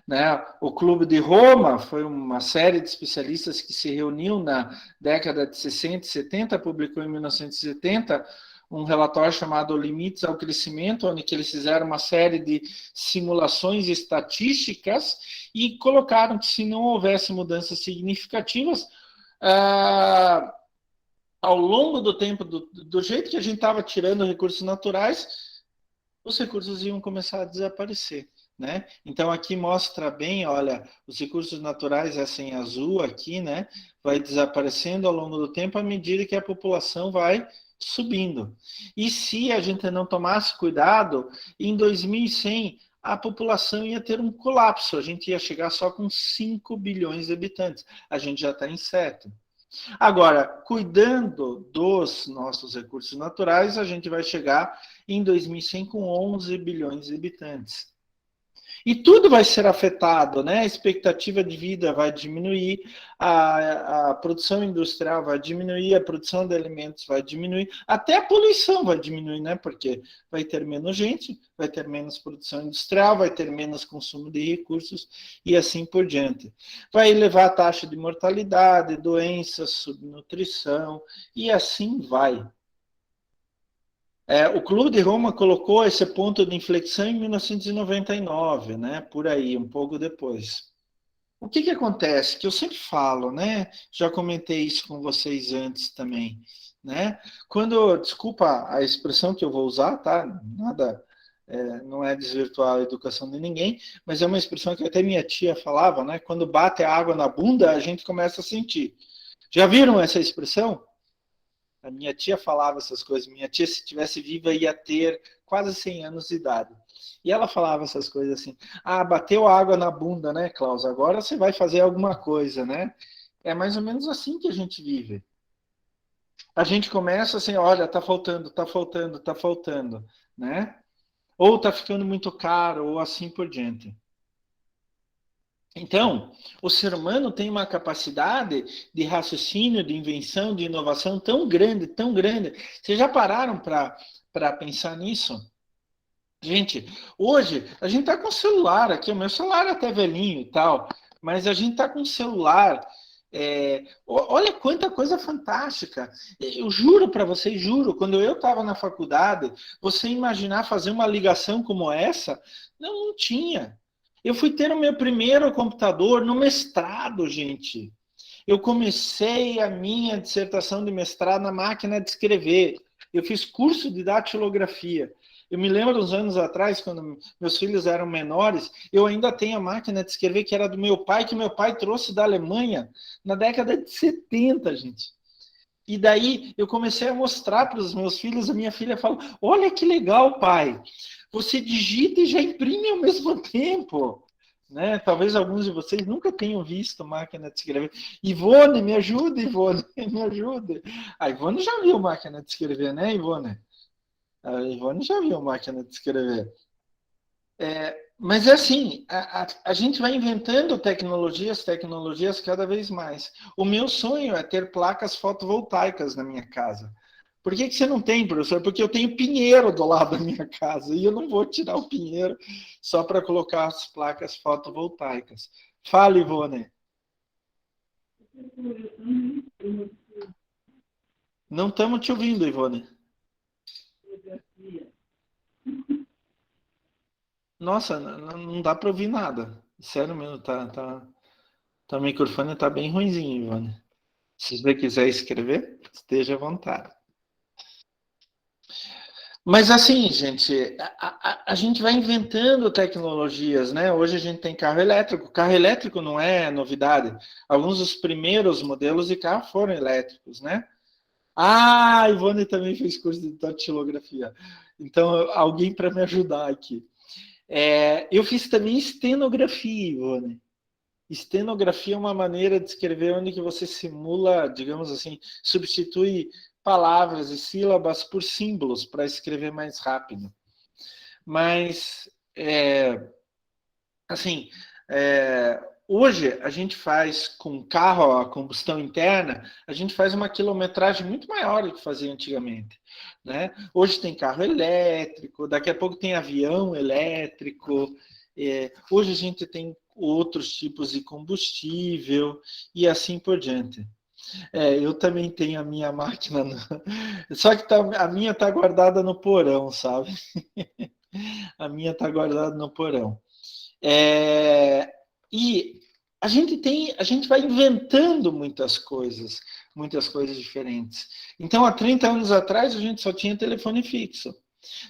Né? O Clube de Roma foi uma série de especialistas que se reuniu na década de 60 e 70, publicou em 1970 um relatório chamado Limites ao Crescimento, onde que eles fizeram uma série de simulações estatísticas e colocaram que se não houvesse mudanças significativas, ao longo do tempo, do jeito que a gente estava tirando recursos naturais, os recursos iam começar a desaparecer. Né? Então aqui mostra bem, olha, os recursos naturais, essa em azul aqui, né, vai desaparecendo ao longo do tempo à medida que a população vai subindo. E se a gente não tomasse cuidado, em 2100 a população ia ter um colapso, a gente ia chegar só com 5 bilhões de habitantes. A gente já está em 7. Agora, cuidando dos nossos recursos naturais, a gente vai chegar em 2100 com 11 bilhões de habitantes. E tudo vai ser afetado, né? A expectativa de vida vai diminuir, a produção industrial vai diminuir, a produção de alimentos vai diminuir, até a poluição vai diminuir, né? Porque vai ter menos gente, vai ter menos produção industrial, vai ter menos consumo de recursos e assim por diante. Vai elevar a taxa de mortalidade, doenças, subnutrição e assim vai. O Clube de Roma colocou esse ponto de inflexão em 1999, né? Por aí, um pouco depois. O que acontece? Que eu sempre falo, né? Já comentei isso com vocês antes também, né? Quando, desculpa a expressão que eu vou usar, tá? Nada, não é desvirtuar a educação de ninguém, mas é uma expressão que até minha tia falava, né? Quando bate a água na bunda, a gente começa a sentir. Já viram essa expressão? A minha tia falava essas coisas. Minha tia, se tivesse viva, ia ter quase 100 anos de idade. E ela falava essas coisas assim. Ah, bateu água na bunda, né, Klaus? Agora você vai fazer alguma coisa, né? É mais ou menos assim que a gente vive. A gente começa assim, olha, tá faltando, tá faltando, tá faltando, né? Ou tá ficando muito caro, ou assim por diante. Então, o ser humano tem uma capacidade de raciocínio, de invenção, de inovação tão grande, tão grande. Vocês já pararam para pensar nisso? Gente, hoje a gente está com celular aqui, o meu celular é até velhinho e tal, mas a gente está com celular. Olha quanta coisa fantástica. Eu juro para vocês, juro, quando eu estava na faculdade, você imaginar fazer uma ligação como essa, não tinha. Eu fui ter o meu primeiro computador no mestrado, gente. Eu comecei a minha dissertação de mestrado na máquina de escrever. Eu fiz curso de datilografia. Eu me lembro uns anos atrás, quando meus filhos eram menores, eu ainda tenho a máquina de escrever que era do meu pai, que meu pai trouxe da Alemanha na década de 70, gente. E daí eu comecei a mostrar para os meus filhos, a minha filha falou, olha que legal, pai, você digita e já imprime ao mesmo tempo. Né? Talvez alguns de vocês nunca tenham visto máquina de escrever. Ivone, me ajuda, Ivone, me ajuda. A Ivone já viu máquina de escrever, né, Ivone? A Ivone já viu máquina de escrever. Mas é assim, a gente vai inventando tecnologias cada vez mais. O meu sonho é ter placas fotovoltaicas na minha casa. Por que você não tem, professor? Porque eu tenho pinheiro do lado da minha casa e eu não vou tirar o pinheiro só para colocar as placas fotovoltaicas. Fala, Ivone. Não estamos te ouvindo, Ivone. Nossa, não dá para ouvir nada. Sério mesmo, o microfone tá bem ruinzinho, Ivone. Se você quiser escrever, esteja à vontade. Mas assim, gente, a gente vai inventando tecnologias, né? Hoje a gente tem carro elétrico. Carro elétrico não é novidade. Alguns dos primeiros modelos de carro foram elétricos, né? Ah, a Ivone também fez curso de datilografia. Então, alguém para me ajudar aqui. Eu fiz também estenografia, Ivone. Estenografia é uma maneira de escrever onde que você simula, digamos assim, substitui palavras e sílabas por símbolos para escrever mais rápido. Mas, assim, hoje a gente faz com carro a combustão interna, a gente faz uma quilometragem muito maior do que fazia antigamente. Né? Hoje tem carro elétrico, daqui a pouco tem avião elétrico, hoje a gente tem outros tipos de combustível e assim por diante. Eu também tenho a minha máquina, só que a minha está guardada no porão, sabe? A minha está guardada no porão. E a gente vai inventando muitas coisas diferentes. Então, há 30 anos atrás, a gente só tinha telefone fixo.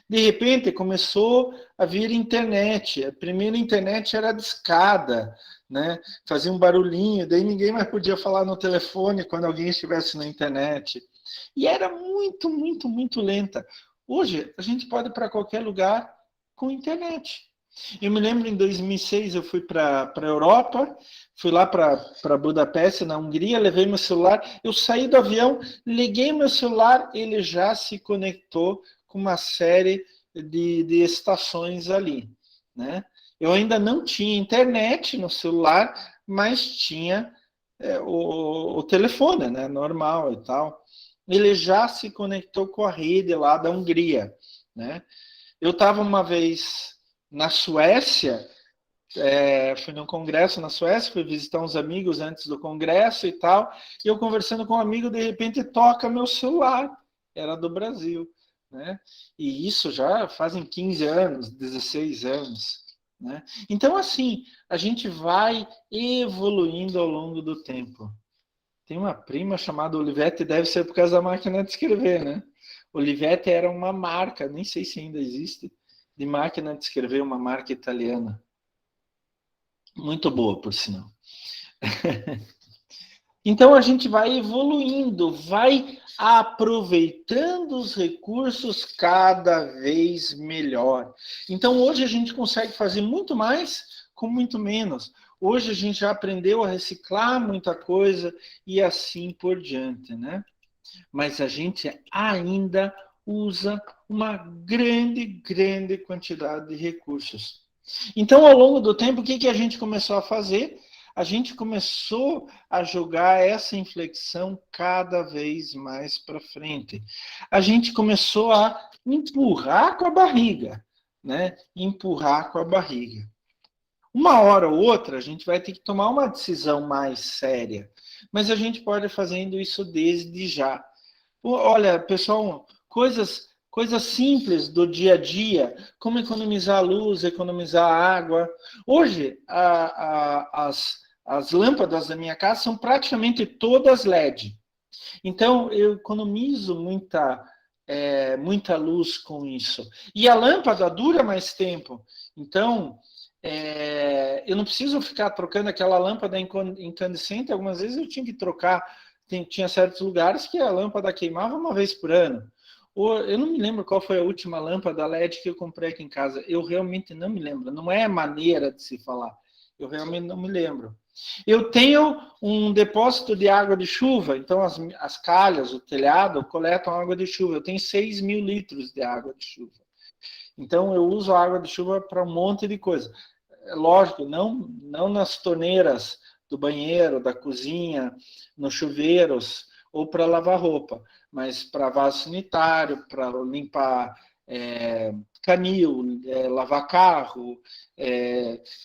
De repente, começou a vir internet. A primeira internet era discada, né? Fazia um barulhinho, daí ninguém mais podia falar no telefone quando alguém estivesse na internet. E era muito, muito, muito lenta. Hoje, a gente pode ir para qualquer lugar com internet. Eu me lembro, em 2006, eu fui para a Europa, fui lá para Budapeste, na Hungria, levei meu celular, eu saí do avião, liguei meu celular, ele já se conectou com uma série de estações ali, né? Eu ainda não tinha internet no celular, mas tinha o telefone, né? Normal e tal. Ele já se conectou com a rede lá da Hungria, né? Eu estava uma vez na Suécia, fui num congresso na Suécia, fui visitar uns amigos antes do congresso e tal, e eu conversando com um amigo, de repente toca meu celular, era do Brasil, né? E isso já fazem 15 anos, 16 anos, né? Então, assim, a gente vai evoluindo ao longo do tempo. Tem uma prima chamada Olivetti, deve ser por causa da máquina de escrever, né? Olivetti era uma marca, nem sei se ainda existe, de máquina de escrever, uma marca italiana. Muito boa, por sinal. Então a gente vai evoluindo, vai aproveitando os recursos cada vez melhor. Então hoje a gente consegue fazer muito mais com muito menos. Hoje a gente já aprendeu a reciclar muita coisa e assim por diante, né? Mas a gente ainda usa uma grande, grande quantidade de recursos. Então, ao longo do tempo, o que a gente começou a fazer? A gente começou a jogar essa inflexão cada vez mais para frente. A gente começou a empurrar com a barriga, né? Empurrar com a barriga. Uma hora ou outra, a gente vai ter que tomar uma decisão mais séria, mas a gente pode ir fazendo isso desde já. Olha, pessoal, coisas simples do dia a dia, como economizar luz, economizar água. Hoje, as lâmpadas da minha casa são praticamente todas LED. Então, eu economizo muita luz com isso. E a lâmpada dura mais tempo. Então, eu não preciso ficar trocando aquela lâmpada incandescente. Algumas vezes eu tinha que trocar. Tinha certos lugares que a lâmpada queimava uma vez por ano. Eu não me lembro qual foi a última lâmpada LED que eu comprei aqui em casa. Eu realmente não me lembro. Não é maneira de se falar. Eu realmente não me lembro. Eu tenho um depósito de água de chuva, então as calhas, o telhado, coletam água de chuva. Eu tenho 6 mil litros de água de chuva. Então, eu uso a água de chuva para um monte de coisa. Lógico, não nas torneiras do banheiro, da cozinha, nos chuveiros ou para lavar roupa, mas para vaso sanitário, para limpar canil, lavar carro,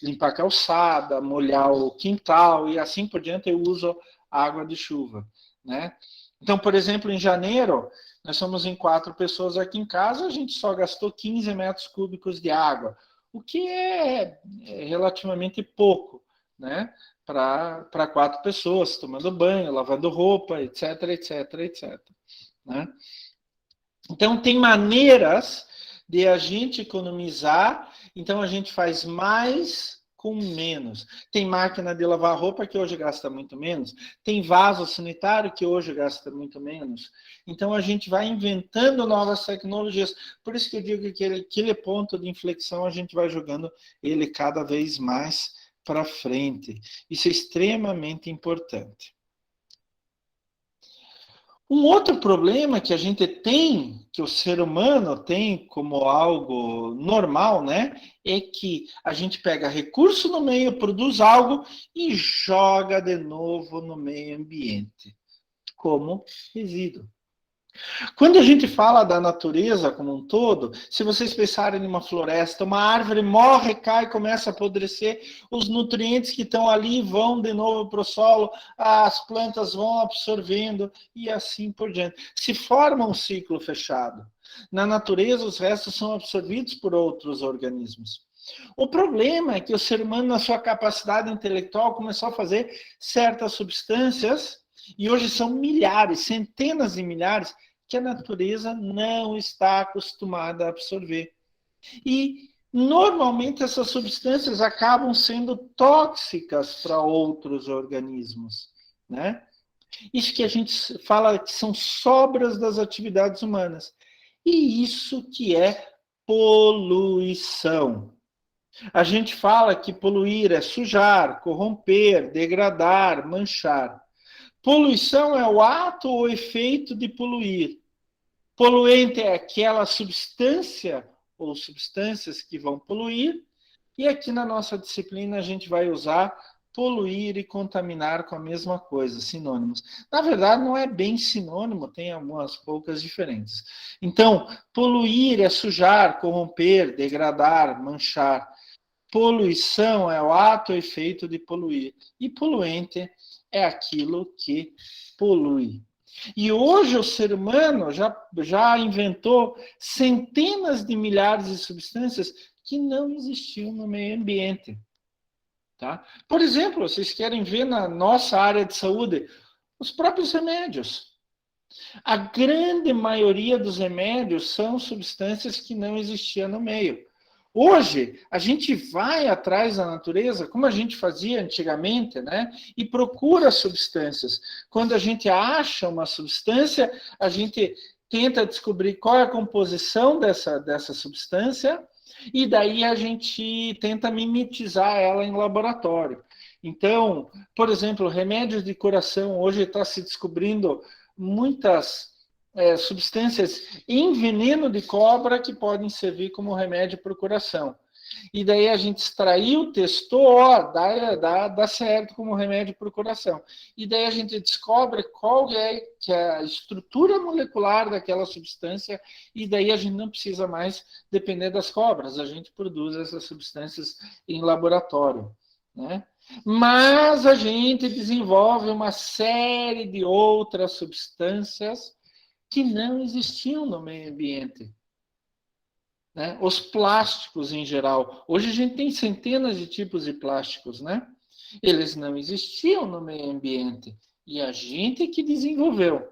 limpar calçada, molhar o quintal e assim por diante eu uso água de chuva, né? Então, por exemplo, em janeiro, nós somos em 4 pessoas aqui em casa, a gente só gastou 15 metros cúbicos de água, o que é relativamente pouco, né? Para 4 pessoas, tomando banho, lavando roupa, etc, etc, etc. Né? Então, tem maneiras de a gente economizar, então a gente faz mais com menos. Tem máquina de lavar roupa que hoje gasta muito menos, tem vaso sanitário que hoje gasta muito menos. Então a gente vai inventando novas tecnologias. Por isso que eu digo que aquele ponto de inflexão a gente vai jogando ele cada vez mais para frente. Isso é extremamente importante. Um outro problema que a gente tem, que o ser humano tem como algo normal, né? É que a gente pega recurso no meio, produz algo e joga de novo no meio ambiente, como resíduo. Quando a gente fala da natureza como um todo, se vocês pensarem numa floresta, uma árvore morre, cai, começa a apodrecer, os nutrientes que estão ali vão de novo para o solo, as plantas vão absorvendo e assim por diante. Se forma um ciclo fechado. Na natureza, os restos são absorvidos por outros organismos. O problema é que o ser humano, na sua capacidade intelectual, começou a fazer certas substâncias, e hoje são milhares, centenas de milhares, que a natureza não está acostumada a absorver. E, normalmente, essas substâncias acabam sendo tóxicas para outros organismos, né? Isso que a gente fala que são sobras das atividades humanas. E isso que é poluição. A gente fala que poluir é sujar, corromper, degradar, manchar. Poluição é o ato ou efeito de poluir. Poluente é aquela substância ou substâncias que vão poluir. E aqui na nossa disciplina a gente vai usar poluir e contaminar com a mesma coisa, sinônimos. Na verdade, não é bem sinônimo, tem algumas poucas diferenças. Então, poluir é sujar, corromper, degradar, manchar. Poluição é o ato ou efeito de poluir. E poluente é aquilo que polui. E hoje o ser humano já inventou centenas de milhares de substâncias que não existiam no meio ambiente. Tá? Por exemplo, vocês querem ver na nossa área de saúde os próprios remédios. A grande maioria dos remédios são substâncias que não existiam no meio. Hoje, a gente vai atrás da natureza, como a gente fazia antigamente, né? E procura substâncias. Quando a gente acha uma substância, a gente tenta descobrir qual é a composição dessa substância, e daí a gente tenta mimetizar ela em laboratório. Então, por exemplo, remédios de coração, hoje está se descobrindo muitas substâncias em veneno de cobra que podem servir como remédio para o coração. E daí a gente extraiu, testou, dá certo como remédio para o coração. E daí a gente descobre qual é a estrutura molecular daquela substância, e daí a gente não precisa mais depender das cobras, a gente produz essas substâncias em laboratório, né? Mas a gente desenvolve uma série de outras substâncias que não existiam no meio ambiente. Né? Os plásticos em geral. Hoje a gente tem centenas de tipos de plásticos, né? Eles não existiam no meio ambiente. E a gente que desenvolveu.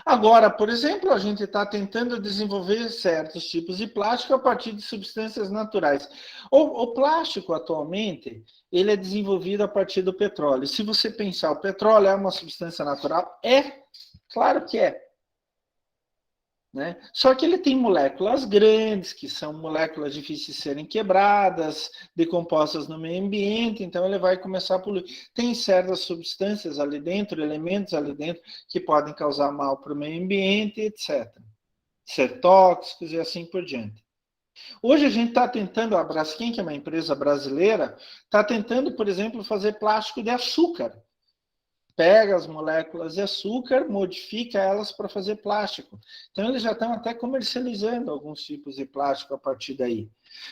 Agora, por exemplo, a gente está tentando desenvolver certos tipos de plástico a partir de substâncias naturais. O plástico, atualmente, ele é desenvolvido a partir do petróleo. Se você pensar, o petróleo é uma substância natural? É, claro que é. Né? Só que ele tem moléculas grandes, que são moléculas difíceis de serem quebradas, decompostas no meio ambiente, então ele vai começar a poluir. Tem certas substâncias ali dentro, elementos ali dentro, que podem causar mal para o meio ambiente, etc. Ser tóxicos e assim por diante. Hoje a gente está tentando, a Braskem, que é uma empresa brasileira, está tentando, por exemplo, fazer plástico de açúcar. Pega as moléculas de açúcar, modifica elas para fazer plástico. Então, eles já estão até comercializando alguns tipos de plástico a partir daí.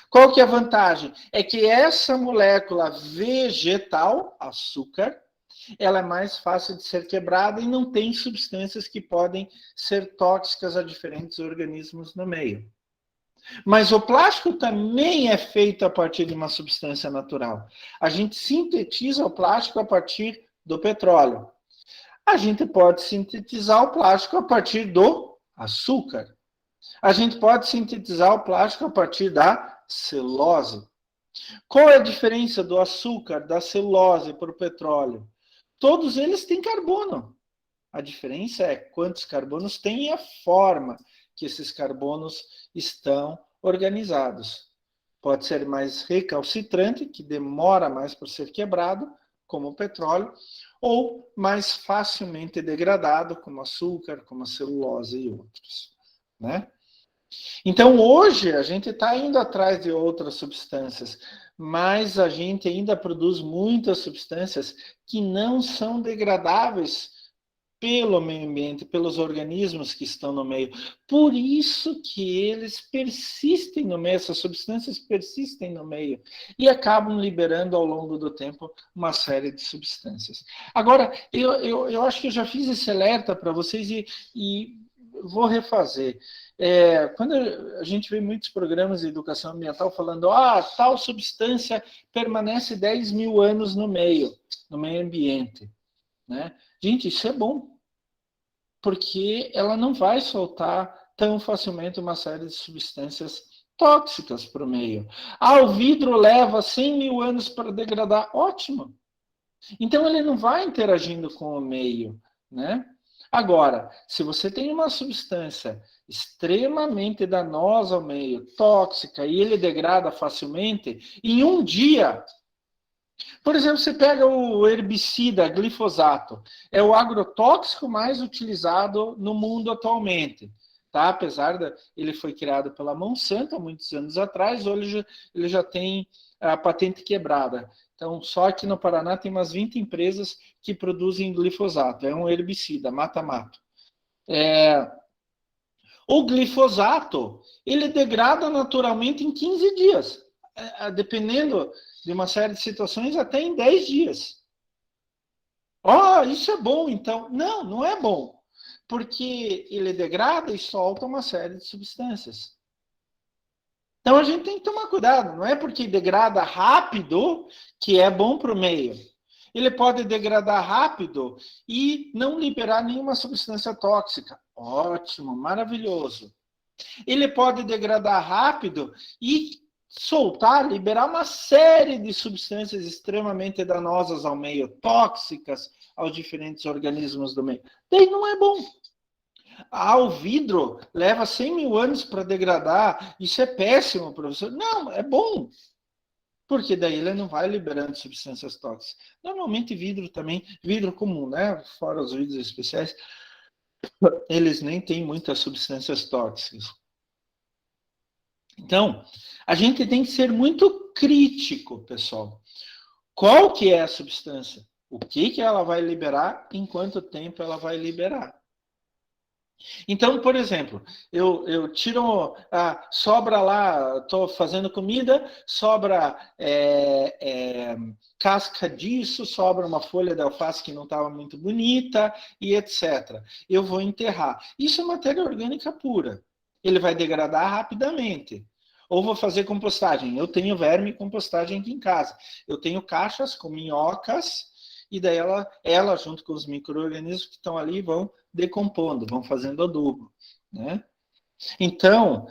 Qual que é a vantagem? É que essa molécula vegetal, açúcar, ela é mais fácil de ser quebrada e não tem substâncias que podem ser tóxicas a diferentes organismos no meio. Mas o plástico também é feito a partir de uma substância natural. A gente sintetiza o plástico a partir do petróleo. A gente pode sintetizar o plástico a partir do açúcar. A gente pode sintetizar o plástico a partir da celulose. Qual é a diferença do açúcar, da celulose para o petróleo? Todos eles têm carbono. A diferença é quantos carbonos tem e a forma que esses carbonos estão organizados. Pode ser mais recalcitrante, que demora mais para ser quebrado, como o petróleo, ou mais facilmente degradado, como açúcar, como a celulose e outros, né? Então, hoje, a gente está indo atrás de outras substâncias, mas a gente ainda produz muitas substâncias que não são degradáveis pelo meio ambiente, pelos organismos que estão no meio. Por isso que eles persistem no meio, essas substâncias persistem no meio e acabam liberando ao longo do tempo uma série de substâncias. Agora, eu acho que eu já fiz esse alerta para vocês e vou refazer. Quando a gente vê muitos programas de educação ambiental falando tal substância permanece 10 mil anos no meio ambiente, né? Gente, isso é bom, porque ela não vai soltar tão facilmente uma série de substâncias tóxicas para o meio. O vidro leva 100 mil anos para degradar, ótimo. Então ele não vai interagindo com o meio, né? Agora, se você tem uma substância extremamente danosa ao meio, tóxica, e ele degrada facilmente, em um dia, por exemplo, você pega o herbicida glifosato, é o agrotóxico mais utilizado no mundo atualmente, tá? Apesar de ele foi criado pela Monsanto há muitos anos atrás, hoje ele já tem a patente quebrada. Então, só aqui no Paraná tem umas 20 empresas que produzem glifosato. É um herbicida, mata-mato. O glifosato, ele degrada naturalmente em 15 dias. Dependendo de uma série de situações, até em 10 dias. Isso é bom, então. Não, não é bom. Porque ele degrada e solta uma série de substâncias. Então, a gente tem que tomar cuidado. Não é porque degrada rápido que é bom para o meio. Ele pode degradar rápido e não liberar nenhuma substância tóxica. Ótimo, maravilhoso. Ele pode degradar rápido e soltar, liberar uma série de substâncias extremamente danosas ao meio, tóxicas aos diferentes organismos do meio. Daí não é bom. O vidro leva 100 mil anos para degradar, isso é péssimo, professor. Não, é bom, porque daí ele não vai liberando substâncias tóxicas. Normalmente vidro também, vidro comum, né? Fora os vidros especiais, eles nem têm muitas substâncias tóxicas. Então, a gente tem que ser muito crítico, pessoal. Qual que é a substância? O que ela vai liberar? Em quanto tempo ela vai liberar? Então, por exemplo, eu tiro, sobra lá, estou fazendo comida, sobra casca disso, sobra uma folha de alface que não estava muito bonita, e etc. Eu vou enterrar. Isso é matéria orgânica pura. Ele vai degradar rapidamente. Ou vou fazer compostagem. Eu tenho verme e compostagem aqui em casa. Eu tenho caixas com minhocas, e daí ela junto com os micro-organismos que estão ali, vão decompondo, vão fazendo adubo, né? Então,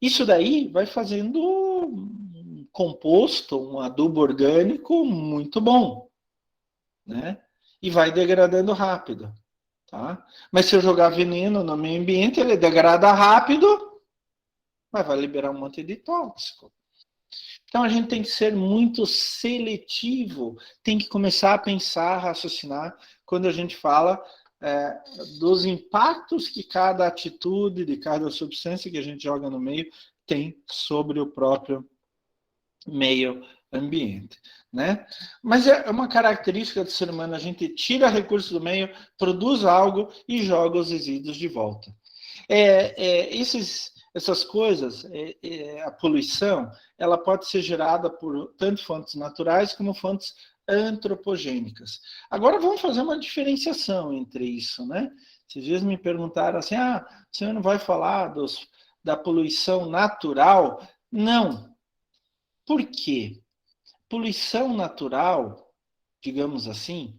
isso daí vai fazendo um composto, um adubo orgânico muito bom, né? E vai degradando rápido, tá? Mas se eu jogar veneno no meio ambiente, ele degrada rápido, mas vai liberar um monte de tóxico. Então, a gente tem que ser muito seletivo, tem que começar a pensar, a raciocinar, quando a gente fala dos impactos que cada atitude, de cada substância que a gente joga no meio, tem sobre o próprio meio ambiente, né? Mas é uma característica do ser humano, a gente tira recursos do meio, produz algo e joga os resíduos de volta. Essas coisas, a poluição, ela pode ser gerada por tanto fontes naturais como fontes antropogênicas. Agora vamos fazer uma diferenciação entre isso, né? Esses dias me perguntaram assim, o senhor não vai falar da poluição natural? Não. Por quê? Poluição natural, digamos assim,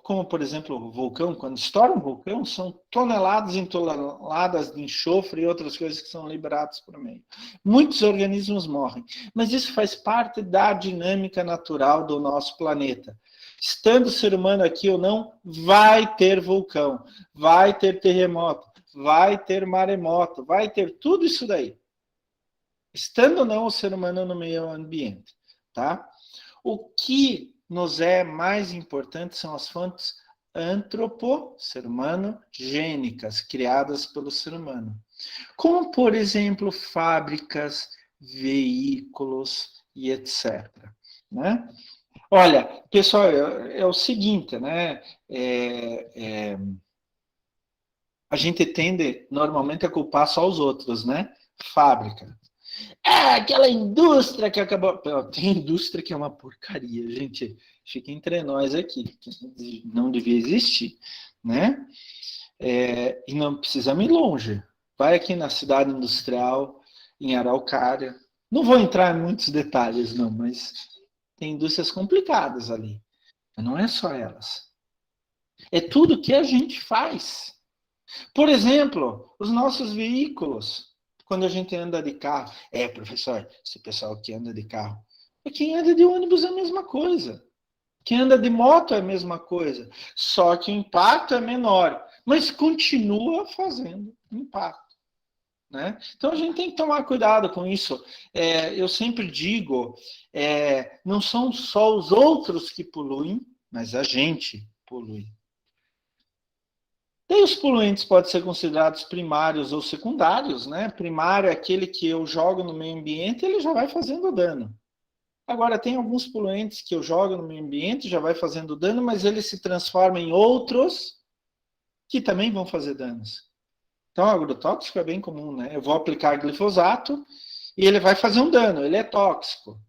como, por exemplo, o vulcão, quando estoura um vulcão, são toneladas e toneladas de enxofre e outras coisas que são liberadas por meio. Muitos organismos morrem, mas isso faz parte da dinâmica natural do nosso planeta. Estando o ser humano aqui ou não, vai ter vulcão, vai ter terremoto, vai ter maremoto, vai ter tudo isso daí. Estando ou não o ser humano no meio ambiente, tá? O que nos é mais importante são as fontes ser humano, gênicas, criadas pelo ser humano. Como, por exemplo, fábricas, veículos e etc. Né? Olha, pessoal, é o seguinte, né? A gente tende normalmente a culpar só os outros, né? Fábrica. Aquela indústria que acabou. Tem indústria que é uma porcaria, gente. Fica entre nós aqui. Não devia existir, né? E não precisamos ir longe. Vai aqui na cidade industrial, em Araucária. Não vou entrar em muitos detalhes, não, mas tem indústrias complicadas ali. Mas não é só elas. É tudo que a gente faz. Por exemplo, os nossos veículos, quando a gente anda de carro. Professor, esse pessoal que anda de carro. Quem anda de ônibus é a mesma coisa. Quem anda de moto é a mesma coisa. Só que o impacto é menor. Mas continua fazendo impacto. Né? Então a gente tem que tomar cuidado com isso. Eu sempre digo, não são só os outros que poluem, mas a gente polui. Daí os poluentes podem ser considerados primários ou secundários, né? Primário é aquele que eu jogo no meio ambiente e ele já vai fazendo dano. Agora, tem alguns poluentes que eu jogo no meio ambiente, já vai fazendo dano, mas ele se transforma em outros que também vão fazer danos. Então, o agrotóxico é bem comum, né? Eu vou aplicar glifosato e ele vai fazer um dano, ele é tóxico.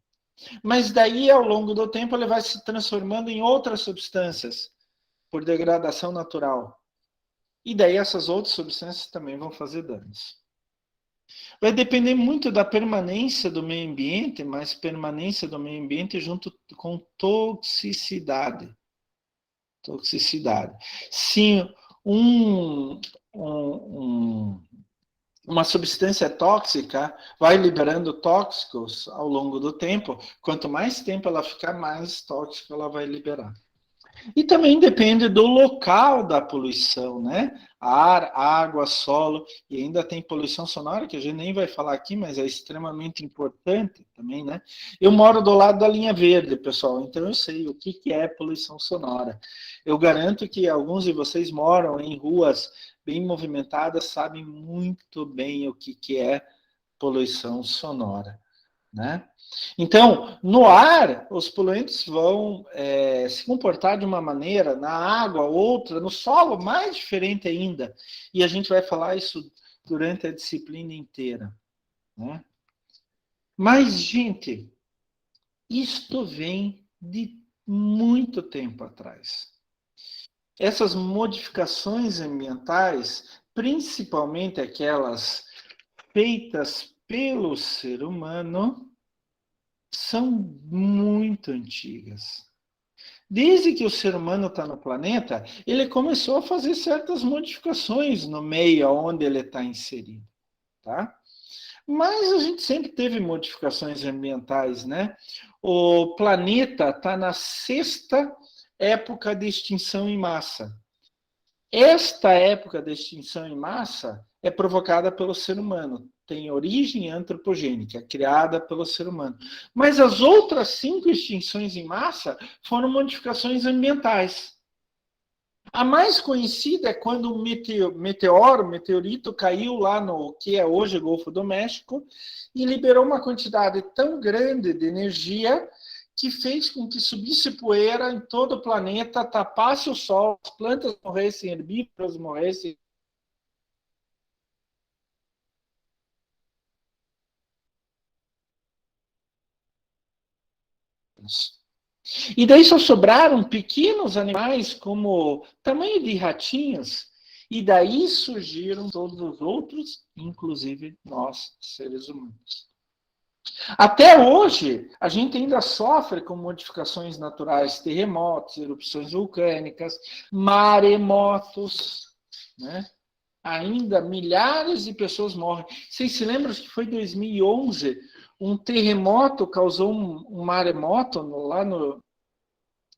Mas daí, ao longo do tempo, ele vai se transformando em outras substâncias por degradação natural. E daí essas outras substâncias também vão fazer danos. Vai depender muito da permanência do meio ambiente, mas permanência do meio ambiente junto com toxicidade. Toxicidade. Sim, uma substância tóxica vai liberando tóxicos ao longo do tempo. Quanto mais tempo ela ficar, mais tóxico ela vai liberar. E também depende do local da poluição, né? Ar, água, solo, e ainda tem poluição sonora, que a gente nem vai falar aqui, mas é extremamente importante também, né? Eu moro do lado da linha verde, pessoal, então eu sei o que é poluição sonora. Eu garanto que alguns de vocês moram em ruas bem movimentadas, sabem muito bem o que é poluição sonora, né? Então, no ar, os poluentes vão se comportar de uma maneira, na água, outra, no solo, mais diferente ainda. E a gente vai falar isso durante a disciplina inteira. Né? Mas, gente, isto vem de muito tempo atrás. Essas modificações ambientais, principalmente aquelas feitas pelo ser humano, são muito antigas. Desde que o ser humano está no planeta, ele começou a fazer certas modificações no meio onde ele está inserido, tá? Mas a gente sempre teve modificações ambientais, né? O planeta está na sexta época de extinção em massa. Esta época de extinção em massa é provocada pelo ser humano, tem origem antropogênica, criada pelo ser humano. Mas as outras 5 extinções em massa foram modificações ambientais. A mais conhecida é quando um meteorito, caiu lá no que é hoje o Golfo do México e liberou uma quantidade tão grande de energia que fez com que subisse poeira em todo o planeta, tapasse o sol, as plantas morressem, herbívoros morressem. E daí só sobraram pequenos animais como tamanho de ratinhos, e daí surgiram todos os outros, inclusive nós, seres humanos. Até hoje, a gente ainda sofre com modificações naturais, terremotos, erupções vulcânicas, maremotos, né? Ainda milhares de pessoas morrem. Vocês se lembram que foi em 2011, um terremoto causou um maremoto lá no...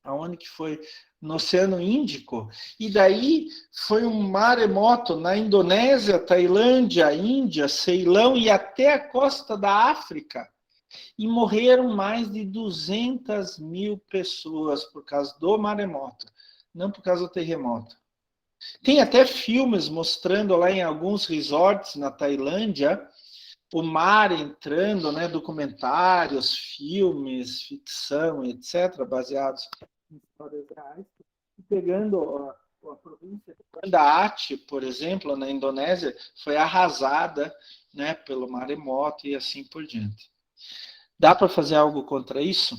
Aonde que foi? No Oceano Índico. E daí foi um maremoto na Indonésia, Tailândia, Índia, Ceilão e até a costa da África. E morreram mais de 200 mil pessoas por causa do maremoto, não por causa do terremoto. Tem até filmes mostrando lá em alguns resorts na Tailândia o mar entrando, né, documentários, filmes, ficção, etc., baseados em histórias reais, pegando a província de Banda Aceh, por exemplo, na Indonésia, foi arrasada, né, pelo maremoto e assim por diante. Dá para fazer algo contra isso?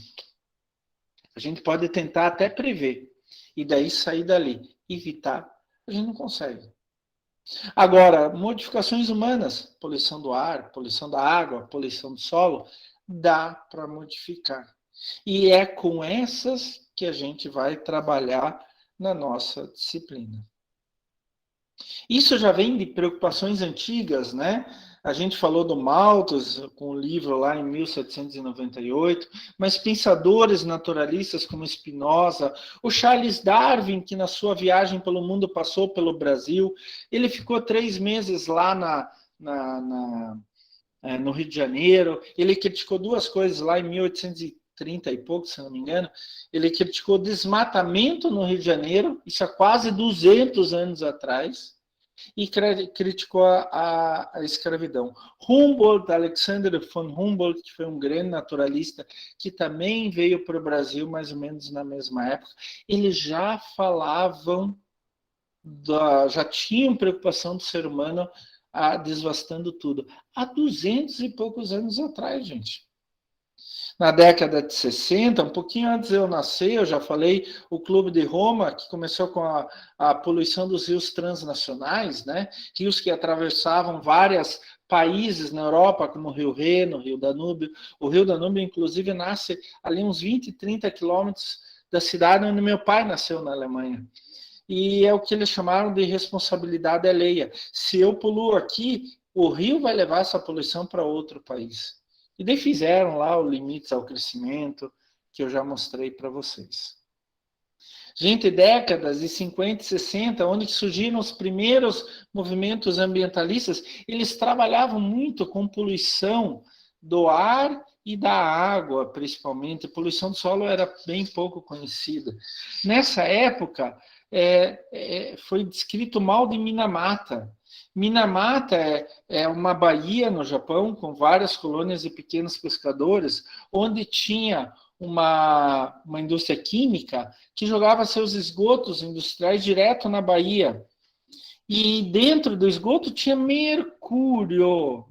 A gente pode tentar até prever, e daí sair dali, evitar, a gente não consegue. Agora, modificações humanas, poluição do ar, poluição da água, poluição do solo, dá para modificar. E é com essas que a gente vai trabalhar na nossa disciplina. Isso já vem de preocupações antigas, né? A gente falou do Malthus, com o livro lá em 1798, mas pensadores naturalistas como Spinoza, o Charles Darwin, que na sua viagem pelo mundo passou pelo Brasil, ele ficou 3 meses lá no Rio de Janeiro, ele criticou 2 coisas lá em 1830 e pouco, se não me engano, ele criticou o desmatamento no Rio de Janeiro, isso há quase 200 anos atrás, e criticou a escravidão. Humboldt, Alexander von Humboldt, que foi um grande naturalista, que também veio para o Brasil mais ou menos na mesma época, eles já falavam, já tinham preocupação do ser humano desvastando tudo. Há 200 e poucos anos atrás, gente. Na década de 60, um pouquinho antes de eu nascer, eu já falei, o Clube de Roma, que começou com a poluição dos rios transnacionais, né? Rios que atravessavam vários países na Europa, como o Rio Reno, o Rio Danúbio. O Rio Danúbio, inclusive, nasce ali uns 20, 30 quilômetros da cidade onde meu pai nasceu, na Alemanha. E é o que eles chamaram de responsabilidade alheia. Se eu poluo aqui, o rio vai levar essa poluição para outro país. E daí fizeram lá os limites ao crescimento, que eu já mostrei para vocês. Gente, décadas de 50 e 60, onde surgiram os primeiros movimentos ambientalistas, eles trabalhavam muito com poluição do ar e da água, principalmente. A poluição do solo era bem pouco conhecida. Nessa época, foi descrito o mal de Minamata. Minamata é uma baía no Japão, com várias colônias de pequenos pescadores, onde tinha uma indústria química que jogava seus esgotos industriais direto na baía. E dentro do esgoto tinha mercúrio.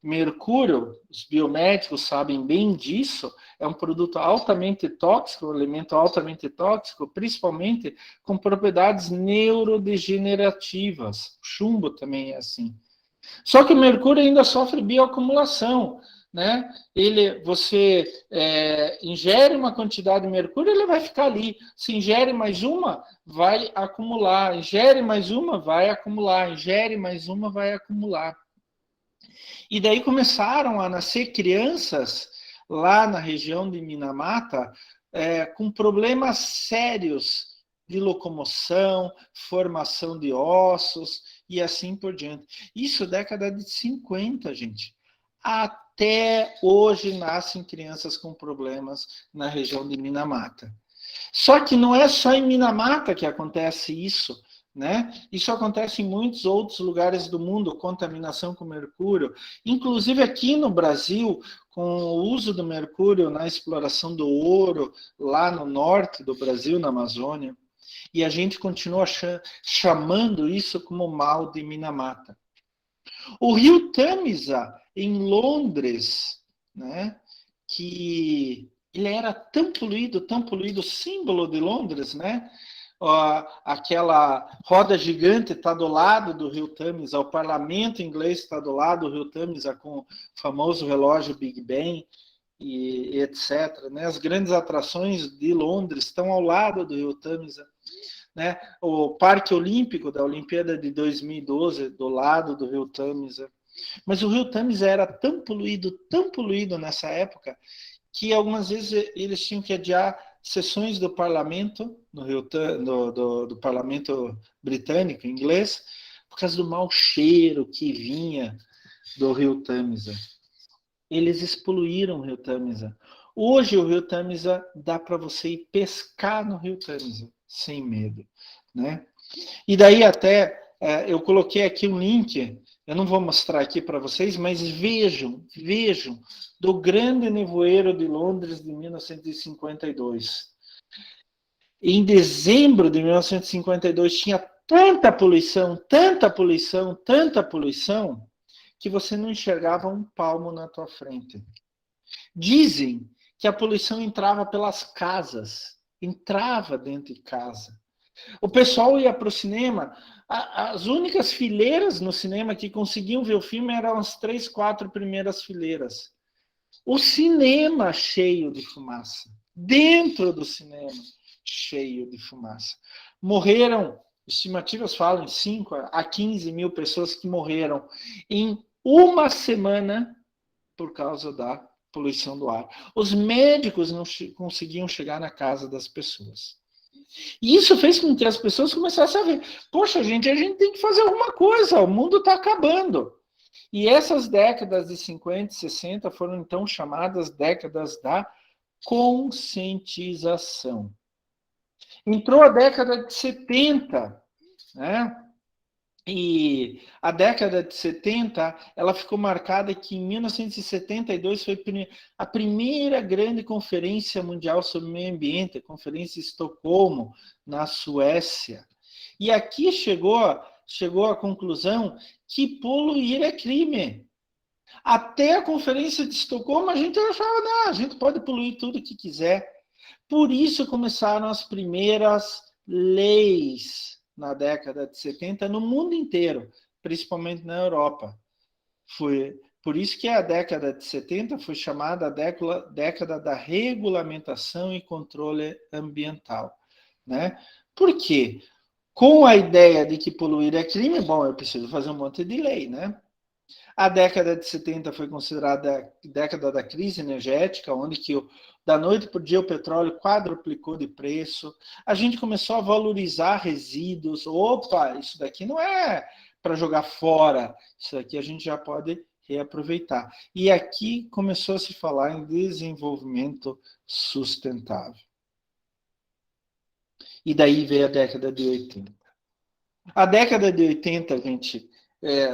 Mercúrio, os biomédicos sabem bem disso, é um produto altamente tóxico, um elemento altamente tóxico, principalmente com propriedades neurodegenerativas. O chumbo também é assim. Só que o mercúrio ainda sofre bioacumulação, né? Você ingere uma quantidade de mercúrio, ele vai ficar ali. Se ingere mais uma, vai acumular. Ingere mais uma, vai acumular. Ingere mais uma, vai acumular. E daí começaram a nascer crianças lá na região de Minamata com problemas sérios de locomoção, formação de ossos e assim por diante. Isso década de 50, gente. Até hoje nascem crianças com problemas na região de Minamata. Só que não é só em Minamata que acontece isso, né? Isso acontece em muitos outros lugares do mundo, contaminação com mercúrio, inclusive aqui no Brasil, com o uso do mercúrio na exploração do ouro, lá no norte do Brasil, na Amazônia, e a gente continua chamando isso como mal de Minamata. O rio Tamisa, em Londres, né, que ele era tão poluído, símbolo de Londres, né? Aquela roda gigante está do lado do rio Tâmisa, o parlamento inglês está do lado do rio Tâmisa, com o famoso relógio Big Ben, e etc. Né? As grandes atrações de Londres estão ao lado do rio Tâmisa. Né? O Parque Olímpico da Olimpíada de 2012, do lado do rio Tâmisa. Mas o rio Tâmisa era tão poluído nessa época, que algumas vezes eles tinham que adiar sessões do parlamento, do parlamento britânico, inglês, por causa do mau cheiro que vinha do rio Tâmisa. Eles expoluíram o rio Tâmisa. Hoje o rio Tâmisa dá para você ir pescar no rio Tâmisa, sem medo. Né? E daí até, eu coloquei aqui um link, eu não vou mostrar aqui para vocês, mas vejam, do grande nevoeiro de Londres de 1952. Em dezembro de 1952 tinha tanta poluição, que você não enxergava um palmo na tua frente. Dizem que a poluição entrava pelas casas, entrava dentro de casa. O pessoal ia para o cinema, as únicas fileiras no cinema que conseguiam ver o filme eram as 3, 4 primeiras fileiras. O cinema cheio de fumaça. Dentro do cinema cheio de fumaça. Morreram, estimativas falam em 5 a 15 mil pessoas que morreram em uma semana por causa da poluição do ar. Os médicos não conseguiam chegar na casa das pessoas. E isso fez com que as pessoas começassem a ver, poxa, gente, a gente tem que fazer alguma coisa, o mundo está acabando. E essas décadas de 50 e 60 foram então chamadas décadas da conscientização. Entrou a década de 70, né? E a década de 70, ela ficou marcada que em 1972 foi a primeira grande conferência mundial sobre o meio ambiente, a Conferência de Estocolmo, na Suécia. E aqui chegou à conclusão que poluir é crime. Até a Conferência de Estocolmo, a gente achava, não, a gente pode poluir tudo que quiser. Por isso começaram as primeiras leis na década de 70 no mundo inteiro, principalmente na Europa. Por isso que a década de 70 foi chamada a década da regulamentação e controle ambiental. Né? Por quê? Com a ideia de que poluir é crime, bom, eu preciso fazer um monte de lei, né? A década de 70 foi considerada a década da crise energética, onde que da noite para o dia o petróleo quadruplicou de preço. A gente começou a valorizar resíduos. Opa, isso daqui não é para jogar fora, isso daqui a gente já pode reaproveitar. E aqui começou a se falar em desenvolvimento sustentável. E daí veio a década de 80. A década de 80, gente,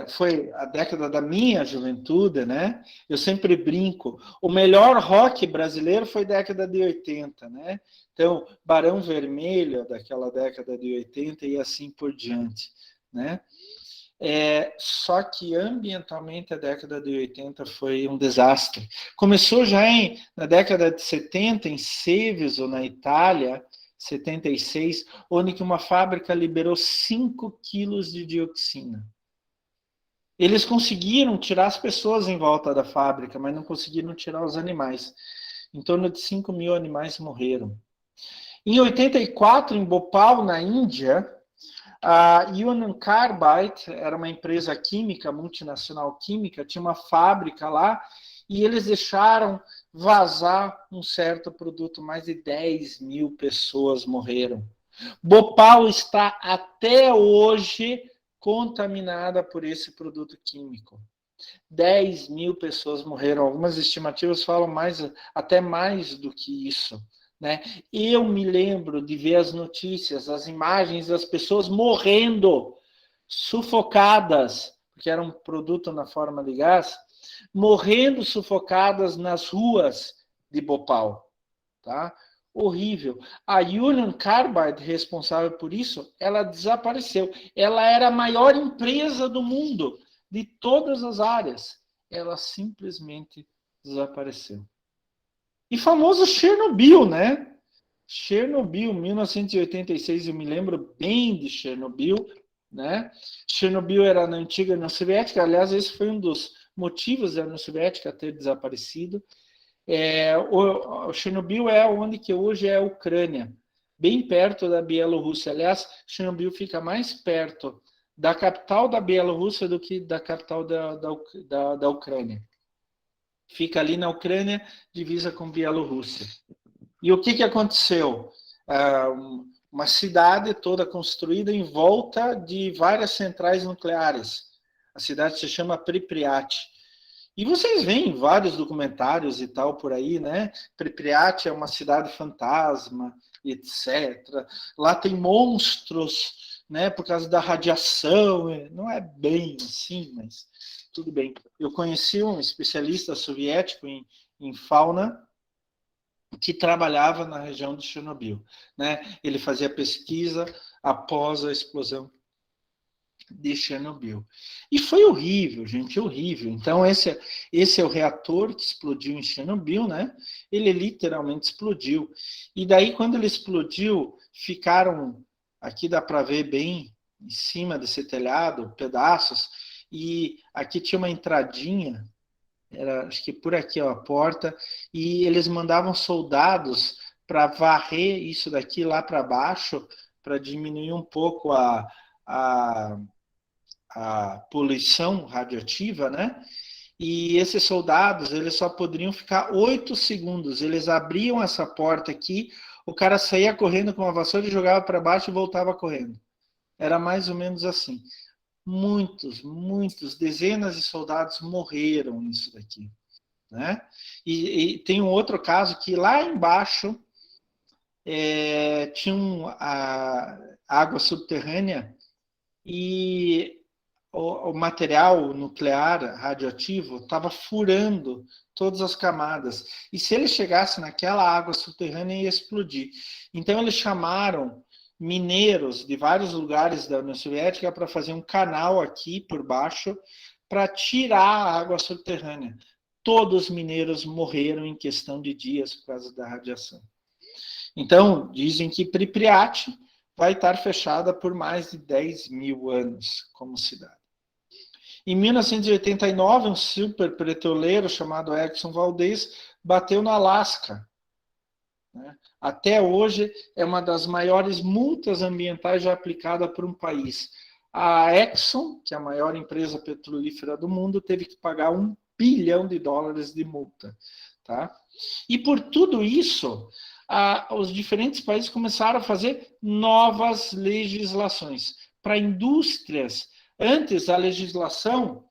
foi a década da minha juventude, né? Eu sempre brinco. O melhor rock brasileiro foi década de 80, né? Então, Barão Vermelho, daquela década de 80 e assim por diante, né? Só que ambientalmente a década de 80 foi um desastre. Começou já na década de 70, em Seveso, na Itália, 76, onde que uma fábrica liberou 5 quilos de dioxina. Eles conseguiram tirar as pessoas em volta da fábrica, mas não conseguiram tirar os animais. Em torno de 5 mil animais morreram. Em 84, em Bhopal, na Índia, a Union Carbide era uma empresa química, multinacional química, tinha uma fábrica lá, e eles deixaram vazar um certo produto, mais de 10 mil pessoas morreram. Bhopal está até hoje contaminada por esse produto químico. 10 mil pessoas morreram. Algumas estimativas falam até mais do que isso. Né? Eu me lembro de ver as notícias, as imagens das pessoas morrendo, sufocadas, porque era um produto na forma de gás, morrendo sufocadas nas ruas de Bhopal. Tá? Horrível. A Union Carbide, responsável por isso, ela desapareceu. Ela era a maior empresa do mundo, de todas as áreas. Ela simplesmente desapareceu. E famoso Chernobyl, né? Chernobyl, 1986, eu me lembro bem de Chernobyl, né? Chernobyl era na antiga União Soviética, aliás, esse foi um dos motivos da União Soviética ter desaparecido. O Chernobyl é onde que hoje é a Ucrânia, bem perto da Bielorrússia. Aliás, Chernobyl fica mais perto da capital da Bielorrússia do que da capital da Ucrânia. Fica ali na Ucrânia, divisa com Bielorrússia. E o que aconteceu? Uma cidade toda construída em volta de várias centrais nucleares. A cidade se chama Pripyat. E vocês veem vários documentários e tal por aí, né? Pripyat é uma cidade fantasma, etc. Lá tem monstros, né? Por causa da radiação. Não é bem assim, mas tudo bem. Eu conheci um especialista soviético em fauna que trabalhava na região de Chernobyl, né? Ele fazia pesquisa após a explosão de Chernobyl. E foi horrível, gente, horrível. Então, esse é o reator que explodiu em Chernobyl, né? Ele literalmente explodiu. E daí, quando ele explodiu, ficaram, aqui dá para ver bem, em cima desse telhado, pedaços, e aqui tinha uma entradinha, era, acho que por aqui, ó, a porta, e eles mandavam soldados para varrer isso daqui lá para baixo, para diminuir um pouco a poluição radioativa, né? E esses soldados, eles só poderiam ficar 8 segundos. Eles abriam essa porta aqui, o cara saía correndo com uma vassoura e jogava para baixo e voltava correndo. Era mais ou menos assim. Muitos, dezenas de soldados morreram nisso daqui, né? E tem um outro caso que lá embaixo tinha a água subterrânea e o material nuclear radioativo estava furando todas as camadas. E se ele chegasse naquela água subterrânea, ia explodir. Então, eles chamaram mineiros de vários lugares da União Soviética para fazer um canal aqui por baixo para tirar a água subterrânea. Todos os mineiros morreram em questão de dias por causa da radiação. Então, dizem que Pripyat vai estar fechada por mais de 10 mil anos como cidade. Em 1989, um super petroleiro chamado Exxon Valdez bateu no Alasca. Até hoje, é uma das maiores multas ambientais já aplicada por um país. A Exxon, que é a maior empresa petrolífera do mundo, teve que pagar $1 bilhão de multa. Tá? E por tudo isso, os diferentes países começaram a fazer novas legislações. Para indústrias, antes a legislação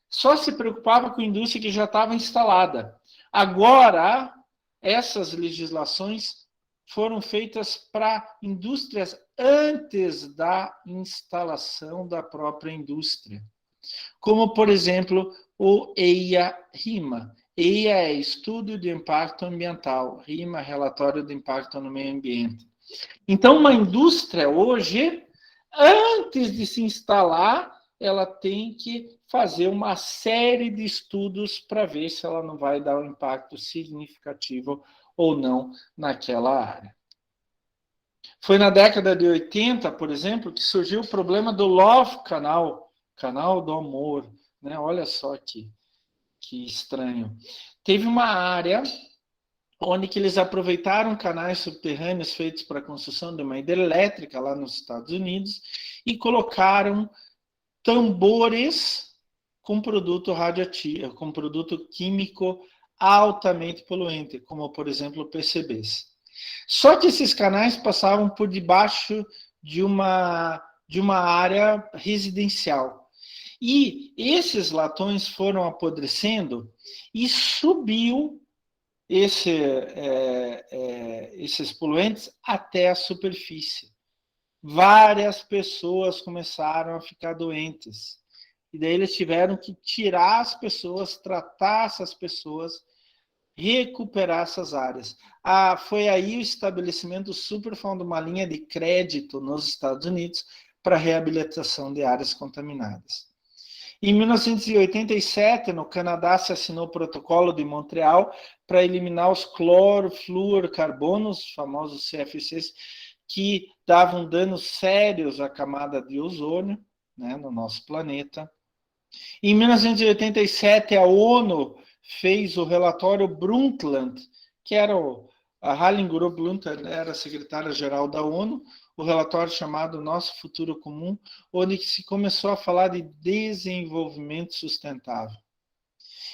só se preocupava com a indústria que já estava instalada. Agora, essas legislações foram feitas para indústrias antes da instalação da própria indústria. Como, por exemplo, o EIA-RIMA. EIA é Estudo de Impacto Ambiental, RIMA, Relatório de Impacto no Meio Ambiente. Então, uma indústria hoje, antes de se instalar, ela tem que fazer uma série de estudos para ver se ela não vai dar um impacto significativo ou não naquela área. Foi na década de 80, por exemplo, que surgiu o problema do Love Canal, Canal do Amor, né? Olha só que estranho. Teve uma área onde que eles aproveitaram canais subterrâneos feitos para a construção de uma hidrelétrica lá nos Estados Unidos e colocaram tambores com produto radioativo, com produto químico altamente poluente, como, por exemplo, PCBs. Só que esses canais passavam por debaixo de uma área residencial. E esses latões foram apodrecendo e subiu esses poluentes até a superfície. Várias pessoas começaram a ficar doentes. E daí eles tiveram que tirar as pessoas, tratar essas pessoas, recuperar essas áreas. Foi aí o estabelecimento do Superfund, uma linha de crédito nos Estados Unidos para reabilitação de áreas contaminadas. Em 1987, no Canadá, se assinou o Protocolo de Montreal para eliminar os clorofluorcarbonos, os famosos CFCs, que davam danos sérios à camada de ozônio, né, no nosso planeta. Em 1987, a ONU fez o relatório Brundtland, que era a Harlem Brundtland era a secretária-geral da ONU, o relatório chamado Nosso Futuro Comum, onde se começou a falar de desenvolvimento sustentável.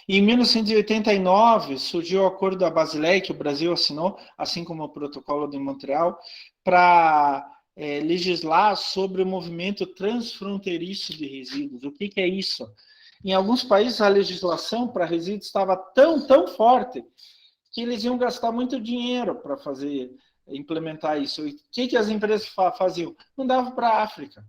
Em 1989, surgiu o Acordo da Basileia, que o Brasil assinou, assim como o Protocolo de Montreal, para legislar sobre o movimento transfronteiriço de resíduos. O que é isso? Em alguns países, a legislação para resíduos estava tão forte que eles iam gastar muito dinheiro para implementar isso. E o que as empresas faziam? Mandavam para a África.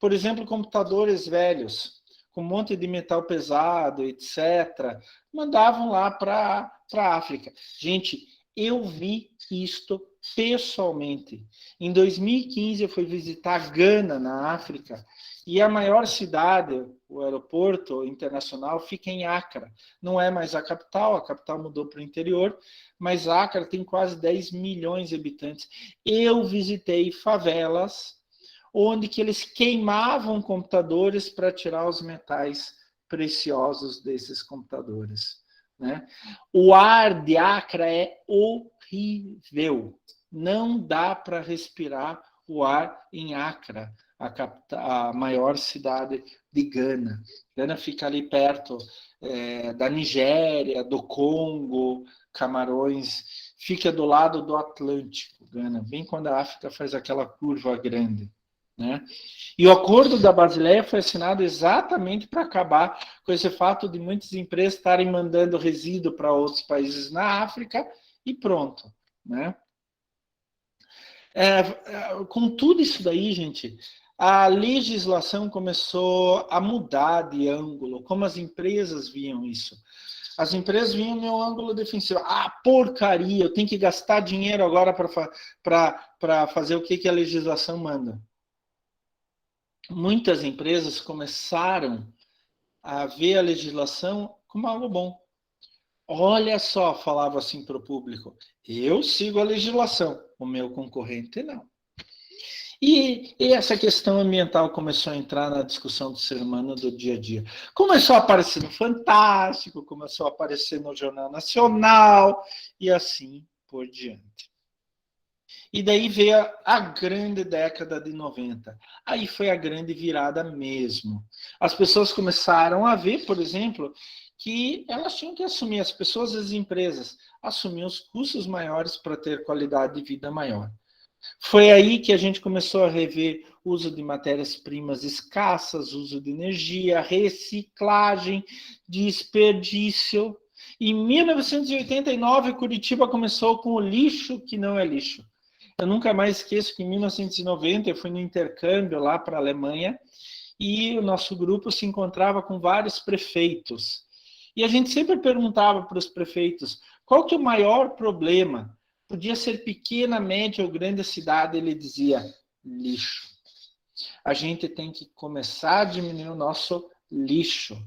Por exemplo, computadores velhos, com um monte de metal pesado, etc., mandavam lá para a África. Gente, eu vi isto pessoalmente. Em 2015, eu fui visitar Gana, na África, e a maior cidade, o aeroporto internacional, fica em Accra. Não é mais a capital mudou para o interior, mas Accra tem quase 10 milhões de habitantes. Eu visitei favelas onde que eles queimavam computadores para tirar os metais preciosos desses computadores, né? O ar de Accra é horrível. Não dá para respirar o ar em Accra, a maior cidade de Gana. Gana fica ali perto da Nigéria, do Congo, Camarões, fica do lado do Atlântico, Gana, bem quando a África faz aquela curva grande, né? E o Acordo da Basileia foi assinado exatamente para acabar com esse fato de muitas empresas estarem mandando resíduo para outros países na África e pronto, né? Com tudo isso daí, gente, a legislação começou a mudar de ângulo, como as empresas viam isso. As empresas vinham no ângulo defensivo. Ah, porcaria, eu tenho que gastar dinheiro agora para fazer o que a legislação manda. Muitas empresas começaram a ver a legislação como algo bom. Olha só, falava assim para o público, eu sigo a legislação, o meu concorrente não. E essa questão ambiental começou a entrar na discussão do ser humano do dia a dia. Começou a aparecer no Fantástico, começou a aparecer no Jornal Nacional, e assim por diante. E daí veio a grande década de 90. Aí foi a grande virada mesmo. As pessoas começaram a ver, por exemplo, que elas tinham que assumir, as pessoas e as empresas, assumiam os custos maiores para ter qualidade de vida maior. Foi aí que a gente começou a rever o uso de matérias-primas escassas, uso de energia, reciclagem, desperdício. Em 1989, Curitiba começou com o lixo que não é lixo. Eu nunca mais esqueço que em 1990 eu fui no intercâmbio lá para a Alemanha e o nosso grupo se encontrava com vários prefeitos. E a gente sempre perguntava para os prefeitos qual que é o maior problema. Podia ser pequena, média ou grande a cidade, ele dizia lixo. A gente tem que começar a diminuir o nosso lixo.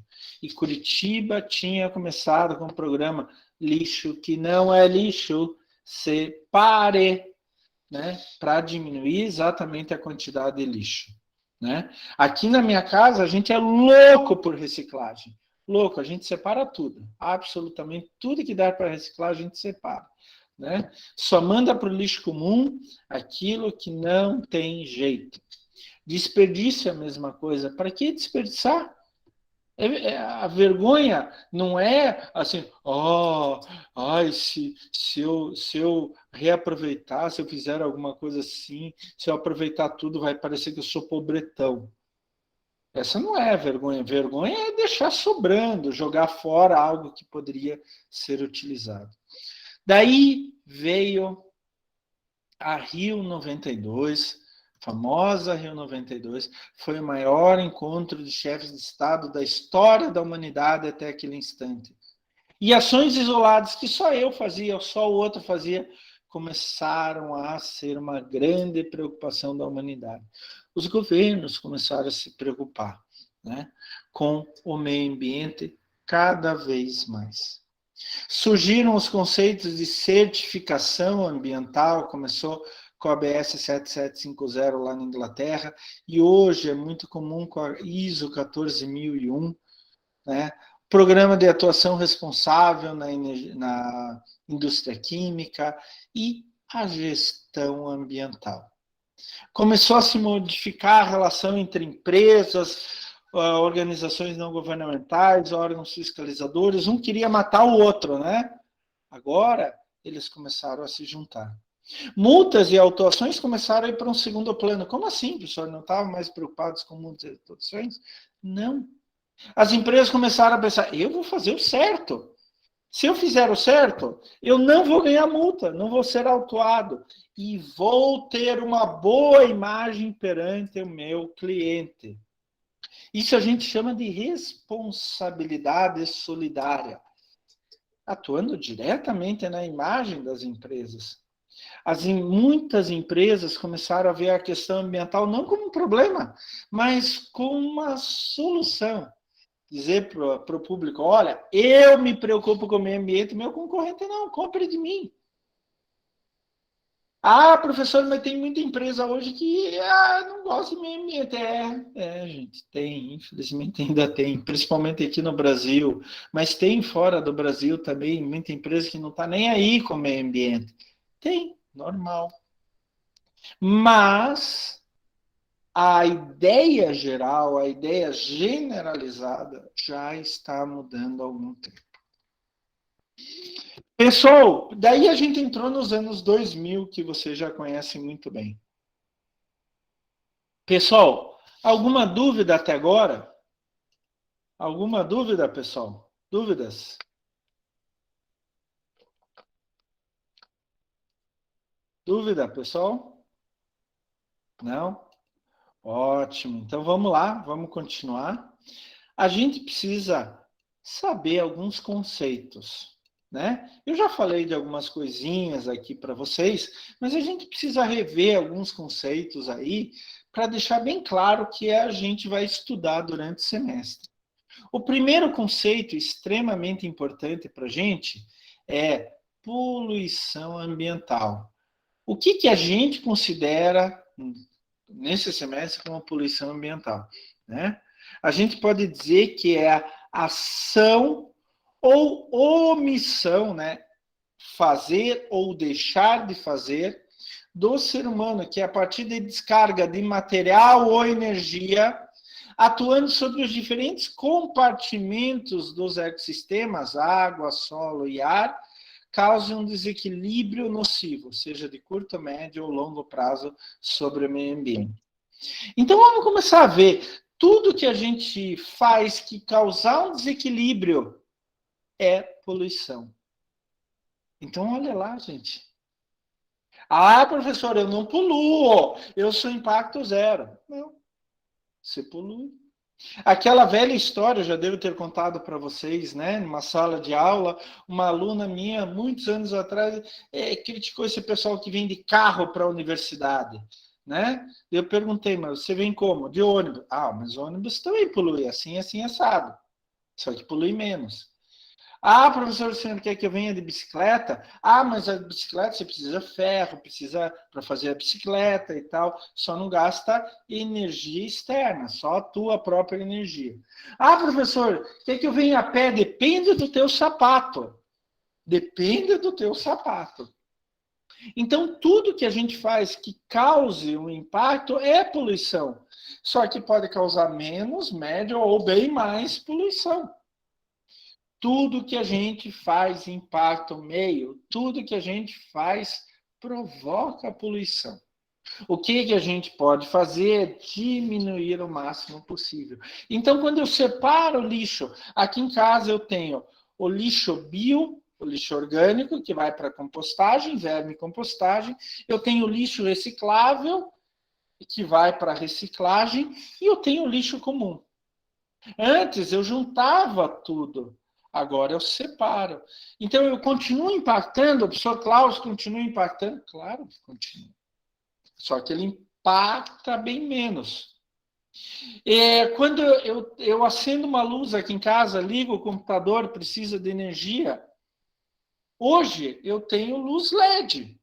E Curitiba tinha começado com o programa Lixo que não é lixo, separe, né, para diminuir exatamente a quantidade de lixo, né? Aqui na minha casa, a gente é louco por reciclagem. Louco, a gente separa tudo. Absolutamente tudo que dá para reciclar, a gente separa, né? Só manda para o lixo comum aquilo que não tem jeito. Desperdício é a mesma coisa. Para que desperdiçar? A vergonha não é assim, se eu reaproveitar, se eu fizer alguma coisa assim, se eu aproveitar tudo, vai parecer que eu sou pobretão. Essa não é a vergonha. Vergonha é deixar sobrando, jogar fora algo que poderia ser utilizado. Daí veio a Rio 92, famosa Rio 92, foi o maior encontro de chefes de Estado da história da humanidade até aquele instante. E ações isoladas que só eu fazia, ou só o outro fazia, começaram a ser uma grande preocupação da humanidade. Os governos começaram a se preocupar, né, com o meio ambiente cada vez mais. Surgiram os conceitos de certificação ambiental, começou com a ABS 7750 lá na Inglaterra, e hoje é muito comum com a ISO 14001, né? Programa de atuação responsável na indústria química e a gestão ambiental. Começou a se modificar a relação entre empresas, organizações não governamentais, órgãos fiscalizadores, um queria matar o outro, né? Agora, eles começaram a se juntar. Multas e autuações começaram a ir para um segundo plano. Como assim, professor? Não estavam mais preocupados com multas e autuações? Não. As empresas começaram a pensar, eu vou fazer o certo. Se eu fizer o certo, eu não vou ganhar multa, não vou ser autuado e vou ter uma boa imagem perante o meu cliente. Isso a gente chama de responsabilidade solidária, atuando diretamente na imagem das empresas. Muitas empresas começaram a ver a questão ambiental não como um problema, mas como uma solução. Dizer para o público, olha, eu me preocupo com o meio ambiente, meu concorrente não, compre de mim. Ah, professor, mas tem muita empresa hoje que não gosta de meio ambiente. Gente, tem, infelizmente ainda tem, principalmente aqui no Brasil, mas tem fora do Brasil também, muita empresa que não está nem aí com o meio ambiente. Tem, normal. Mas a ideia geral, a ideia generalizada já está mudando há algum tempo. Pessoal, daí a gente entrou nos anos 2000, que você já conhece muito bem. Pessoal, alguma dúvida até agora? Alguma dúvida, pessoal? Dúvidas? Dúvida, pessoal? Não? Ótimo. Então vamos lá, vamos continuar. A gente precisa saber alguns conceitos, né? Eu já falei de algumas coisinhas aqui para vocês, mas a gente precisa rever alguns conceitos aí para deixar bem claro que a gente vai estudar durante o semestre. O primeiro conceito extremamente importante para a gente é poluição ambiental. O que a gente considera nesse semestre como poluição ambiental, né? A gente pode dizer que é a ação ou omissão, né? Fazer ou deixar de fazer do ser humano, que é a partir de descarga de material ou energia, atuando sobre os diferentes compartimentos dos ecossistemas, água, solo e ar, cause um desequilíbrio nocivo, seja de curto, médio ou longo prazo, sobre o meio ambiente. Então, vamos começar a ver tudo que a gente faz que causar um desequilíbrio é poluição. Então, olha lá, gente. Ah, professor, eu não poluo, eu sou impacto zero. Não, você polui. Aquela velha história, eu já devo ter contado para vocês, né? Numa sala de aula, uma aluna minha, muitos anos atrás, criticou esse pessoal que vem de carro para a universidade, né? Eu perguntei, mas você vem como? De ônibus. Ah, mas ônibus também polui, assim, assado. Só que polui menos. Ah, professor, o senhor quer que eu venha de bicicleta? Ah, mas a bicicleta você precisa de ferro, precisa para fazer a bicicleta e tal, só não gasta energia externa, só a tua própria energia. Ah, professor, quer que eu venha a pé? Depende do teu sapato. Depende do teu sapato. Então, tudo que a gente faz que cause um impacto é poluição. Só que pode causar menos, média ou bem mais poluição. Tudo que a gente faz impacta o meio, tudo que a gente faz provoca poluição. O que a gente pode fazer é diminuir o máximo possível. Então, quando eu separo o lixo, aqui em casa eu tenho o lixo bio, o lixo orgânico, que vai para compostagem, vermicompostagem, eu tenho o lixo reciclável, que vai para reciclagem, e eu tenho o lixo comum. Antes eu juntava tudo. Agora eu separo. Então, eu continuo impactando, o professor Klaus continua impactando? Claro que continua. Só que ele impacta bem menos. Quando eu acendo uma luz aqui em casa, ligo o computador, precisa de energia, Hoje eu tenho luz LED.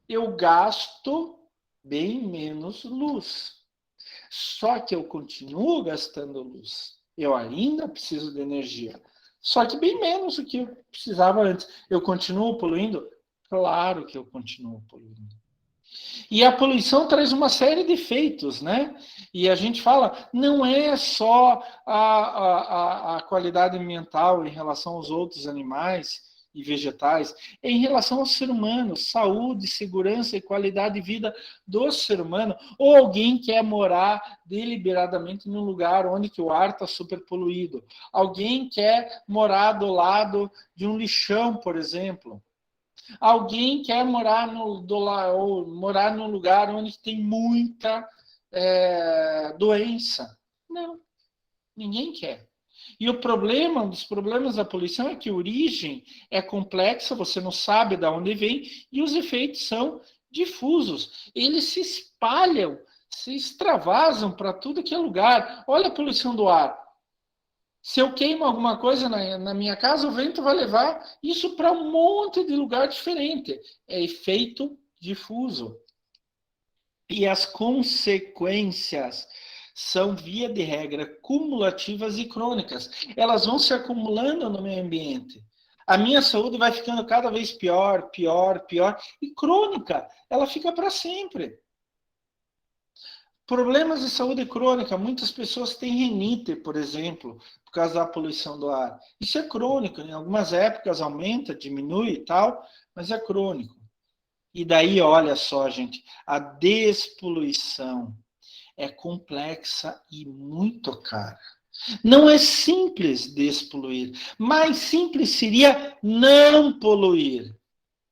Eu gasto bem menos luz. Só que eu continuo gastando luz. Eu ainda preciso de energia. Só que bem menos do que eu precisava antes. Eu continuo poluindo? Claro que eu continuo poluindo. E a poluição traz uma série de efeitos, né? E a gente fala, não é só a qualidade ambiental em relação aos outros animais e vegetais, é em relação ao ser humano, saúde, segurança e qualidade de vida do ser humano. Ou alguém quer morar deliberadamente num lugar onde que o ar está super poluído. Alguém quer morar do lado de um lixão, por exemplo. Alguém quer morar morar num lugar onde tem muita doença. Não, ninguém quer. E o problema, um dos problemas da poluição é que a origem é complexa, você não sabe de onde vem, e os efeitos são difusos. Eles se espalham, se extravasam para tudo que é lugar. Olha a poluição do ar. Se eu queimo alguma coisa na minha casa, o vento vai levar isso para um monte de lugar diferente. É efeito difuso. E as consequências são, via de regra, cumulativas e crônicas. Elas vão se acumulando no meio ambiente. A minha saúde vai ficando cada vez pior, pior, pior. E crônica, ela fica para sempre. Problemas de saúde crônica. Muitas pessoas têm rinite, por exemplo, por causa da poluição do ar. Isso é crônico. Em algumas épocas aumenta, diminui e tal, mas é crônico. E daí, olha só, gente, a despoluição é complexa e muito cara. Não é simples despoluir. Mais simples seria não poluir.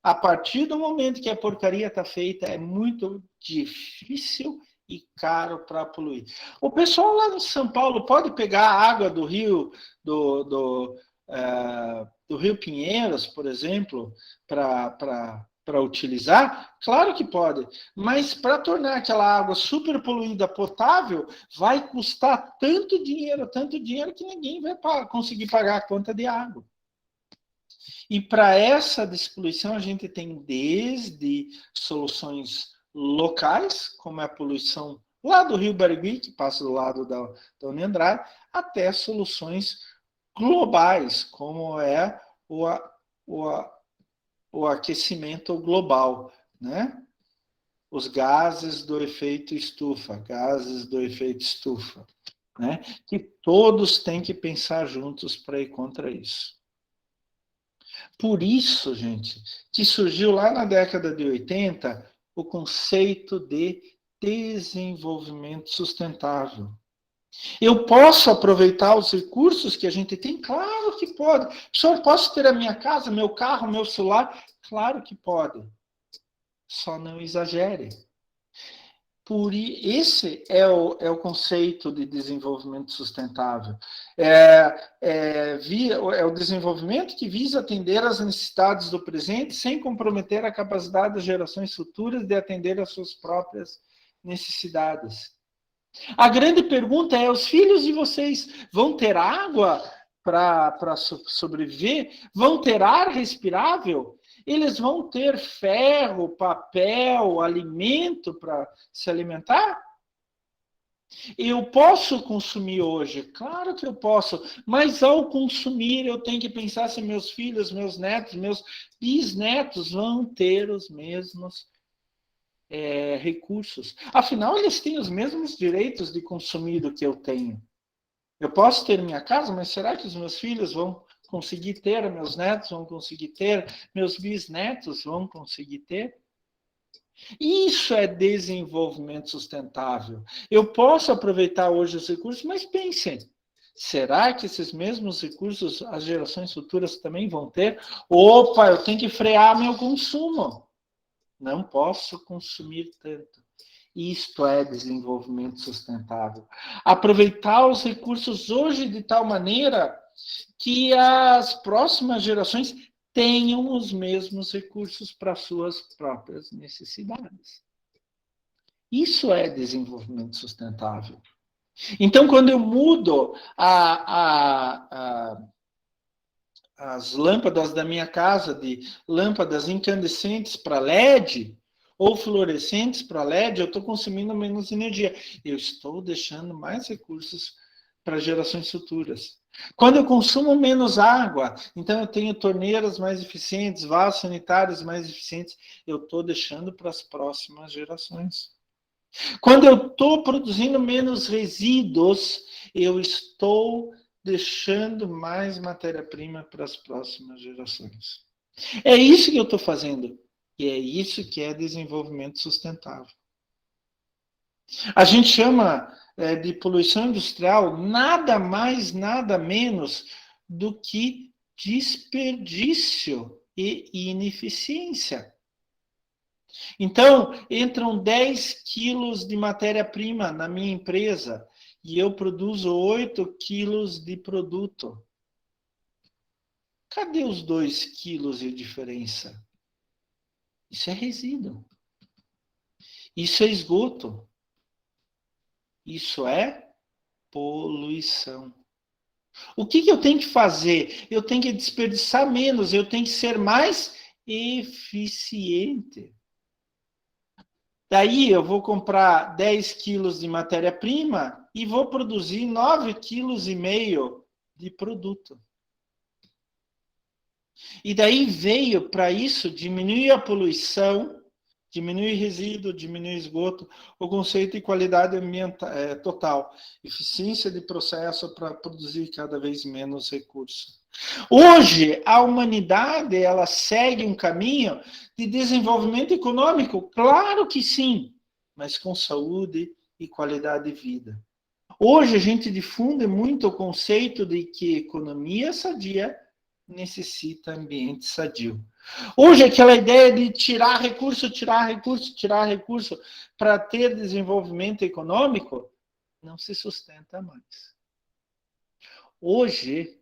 A partir do momento que a porcaria está feita, é muito difícil e caro para poluir. O pessoal lá em São Paulo pode pegar a água do rio, do Rio Pinheiros, por exemplo, para utilizar? Claro que pode, mas para tornar aquela água super poluída potável, vai custar tanto dinheiro que ninguém vai conseguir pagar a conta de água. E para essa despoluição, a gente tem desde soluções locais, como é a poluição lá do Rio Barigui, que passa do lado da União Andrade, até soluções globais, como é o aquecimento global, né? Os gases do efeito estufa, né? Que todos têm que pensar juntos para ir contra isso. Por isso, gente, que surgiu lá na década de 80 o conceito de desenvolvimento sustentável. Eu posso aproveitar os recursos que a gente tem? Claro que pode. Senhor, posso ter a minha casa, meu carro, meu celular? Claro que pode. Só não exagere. Esse é o conceito de desenvolvimento sustentável. É o desenvolvimento que visa atender às necessidades do presente sem comprometer a capacidade das gerações futuras de atender às suas próprias necessidades. A grande pergunta é: os filhos de vocês vão ter água para sobreviver? Vão ter ar respirável? Eles vão ter ferro, papel, alimento para se alimentar? Eu posso consumir hoje? Claro que eu posso, mas ao consumir eu tenho que pensar se meus filhos, meus netos, meus bisnetos vão ter os mesmos recursos. Afinal, eles têm os mesmos direitos de consumir do que eu tenho. Eu posso ter minha casa, mas será que os meus filhos vão conseguir ter, meus netos vão conseguir ter, meus bisnetos vão conseguir ter? Isso é desenvolvimento sustentável. Eu posso aproveitar hoje os recursos, mas pensem, será que esses mesmos recursos as gerações futuras também vão ter? Opa, eu tenho que frear meu consumo. Não posso consumir tanto. Isto é desenvolvimento sustentável. Aproveitar os recursos hoje de tal maneira que as próximas gerações tenham os mesmos recursos para suas próprias necessidades. Isso é desenvolvimento sustentável. Então, quando eu mudo a as lâmpadas da minha casa, de lâmpadas incandescentes para LED, ou fluorescentes para LED, eu estou consumindo menos energia. Eu estou deixando mais recursos para gerações futuras. Quando eu consumo menos água, então eu tenho torneiras mais eficientes, vasos sanitários mais eficientes, eu estou deixando para as próximas gerações. Quando eu estou produzindo menos resíduos, eu estou deixando mais matéria-prima para as próximas gerações. É isso que eu estou fazendo. E é isso que é desenvolvimento sustentável. A gente chama de poluição industrial nada mais, nada menos do que desperdício e ineficiência. Então, entram 10 quilos de matéria-prima na minha empresa e eu produzo 8 quilos de produto. Cadê os 2 quilos de diferença? Isso é resíduo. Isso é esgoto. Isso é poluição. O que eu tenho que fazer? Eu tenho que desperdiçar menos, eu tenho que ser mais eficiente. Daí eu vou comprar 10 quilos de matéria-prima e vou produzir 9,5 quilos de produto. E daí veio para isso diminuir a poluição, diminuir resíduo, diminuir esgoto, o conceito de qualidade ambiental total, eficiência de processo para produzir cada vez menos recursos. Hoje, a humanidade ela segue um caminho de desenvolvimento econômico? Claro que sim, mas com saúde e qualidade de vida. Hoje, a gente difunde muito o conceito de que economia sadia necessita ambiente sadio. Hoje, aquela ideia de tirar recurso para ter desenvolvimento econômico não se sustenta mais. Hoje,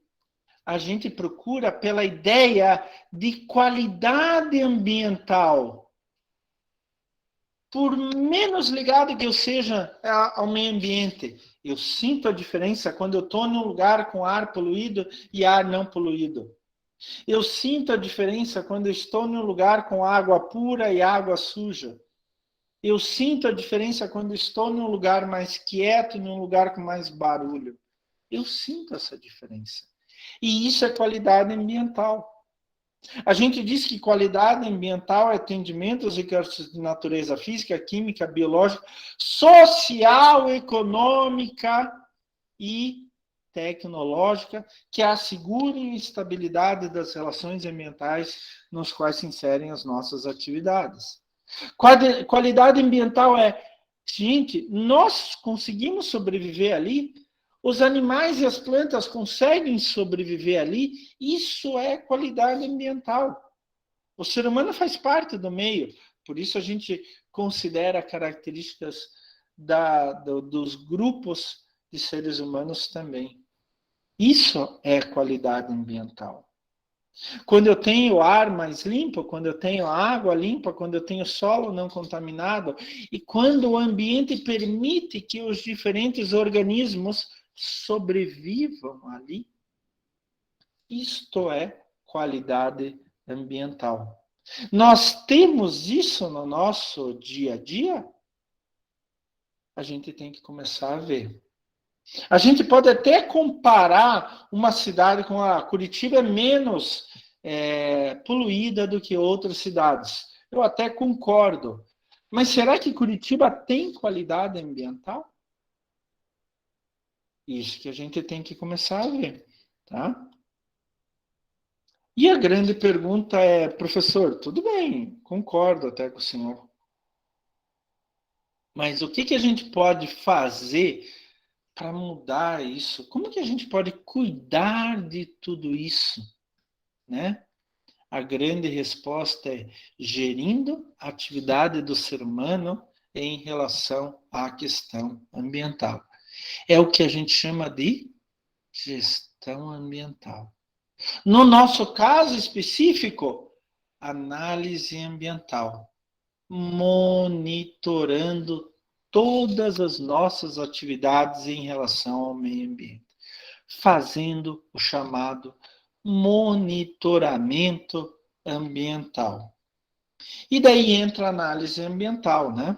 a gente procura pela ideia de qualidade ambiental. Por menos ligado que eu seja ao meio ambiente, eu sinto a diferença quando eu estou num lugar com ar poluído e ar não poluído. Eu sinto a diferença quando eu estou num lugar com água pura e água suja. Eu sinto a diferença quando estou num lugar mais quieto e num lugar com mais barulho. Eu sinto essa diferença. E isso é qualidade ambiental. A gente diz que qualidade ambiental é atendimento aos recursos de natureza física, química, biológica, social, econômica e tecnológica que assegurem a estabilidade das relações ambientais nos quais se inserem as nossas atividades. Qualidade ambiental é, gente, nós conseguimos sobreviver ali, os animais e as plantas conseguem sobreviver ali, isso é qualidade ambiental. O ser humano faz parte do meio, por isso a gente considera características dos grupos de seres humanos também. Isso é qualidade ambiental. Quando eu tenho ar mais limpo, quando eu tenho água limpa, quando eu tenho solo não contaminado, e quando o ambiente permite que os diferentes organismos sobrevivam ali, isto é qualidade ambiental. Nós temos isso no nosso dia a dia? A gente tem que começar a ver. A gente pode até comparar uma cidade com a Curitiba é menos poluída do que outras cidades. Eu até concordo. Mas será que Curitiba tem qualidade ambiental? Isso que a gente tem que começar a ver, tá? E a grande pergunta é, professor, tudo bem, concordo até com o senhor. Mas o que a gente pode fazer para mudar isso? Como que a gente pode cuidar de tudo isso? Né? A grande resposta é gerindo a atividade do ser humano em relação à questão ambiental. É o que a gente chama de gestão ambiental. No nosso caso específico, análise ambiental. Monitorando todas as nossas atividades em relação ao meio ambiente. Fazendo o chamado monitoramento ambiental. E daí entra a análise ambiental, né?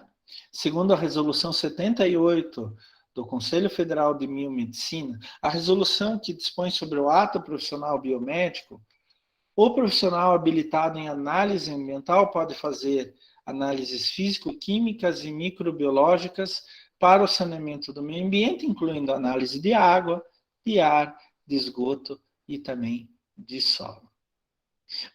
Segundo a resolução 78 do Conselho Federal de Biomedicina, a resolução que dispõe sobre o ato profissional biomédico, o profissional habilitado em análise ambiental pode fazer análises físico-químicas e microbiológicas para o saneamento do meio ambiente, incluindo análise de água, de ar, de esgoto e também de solo.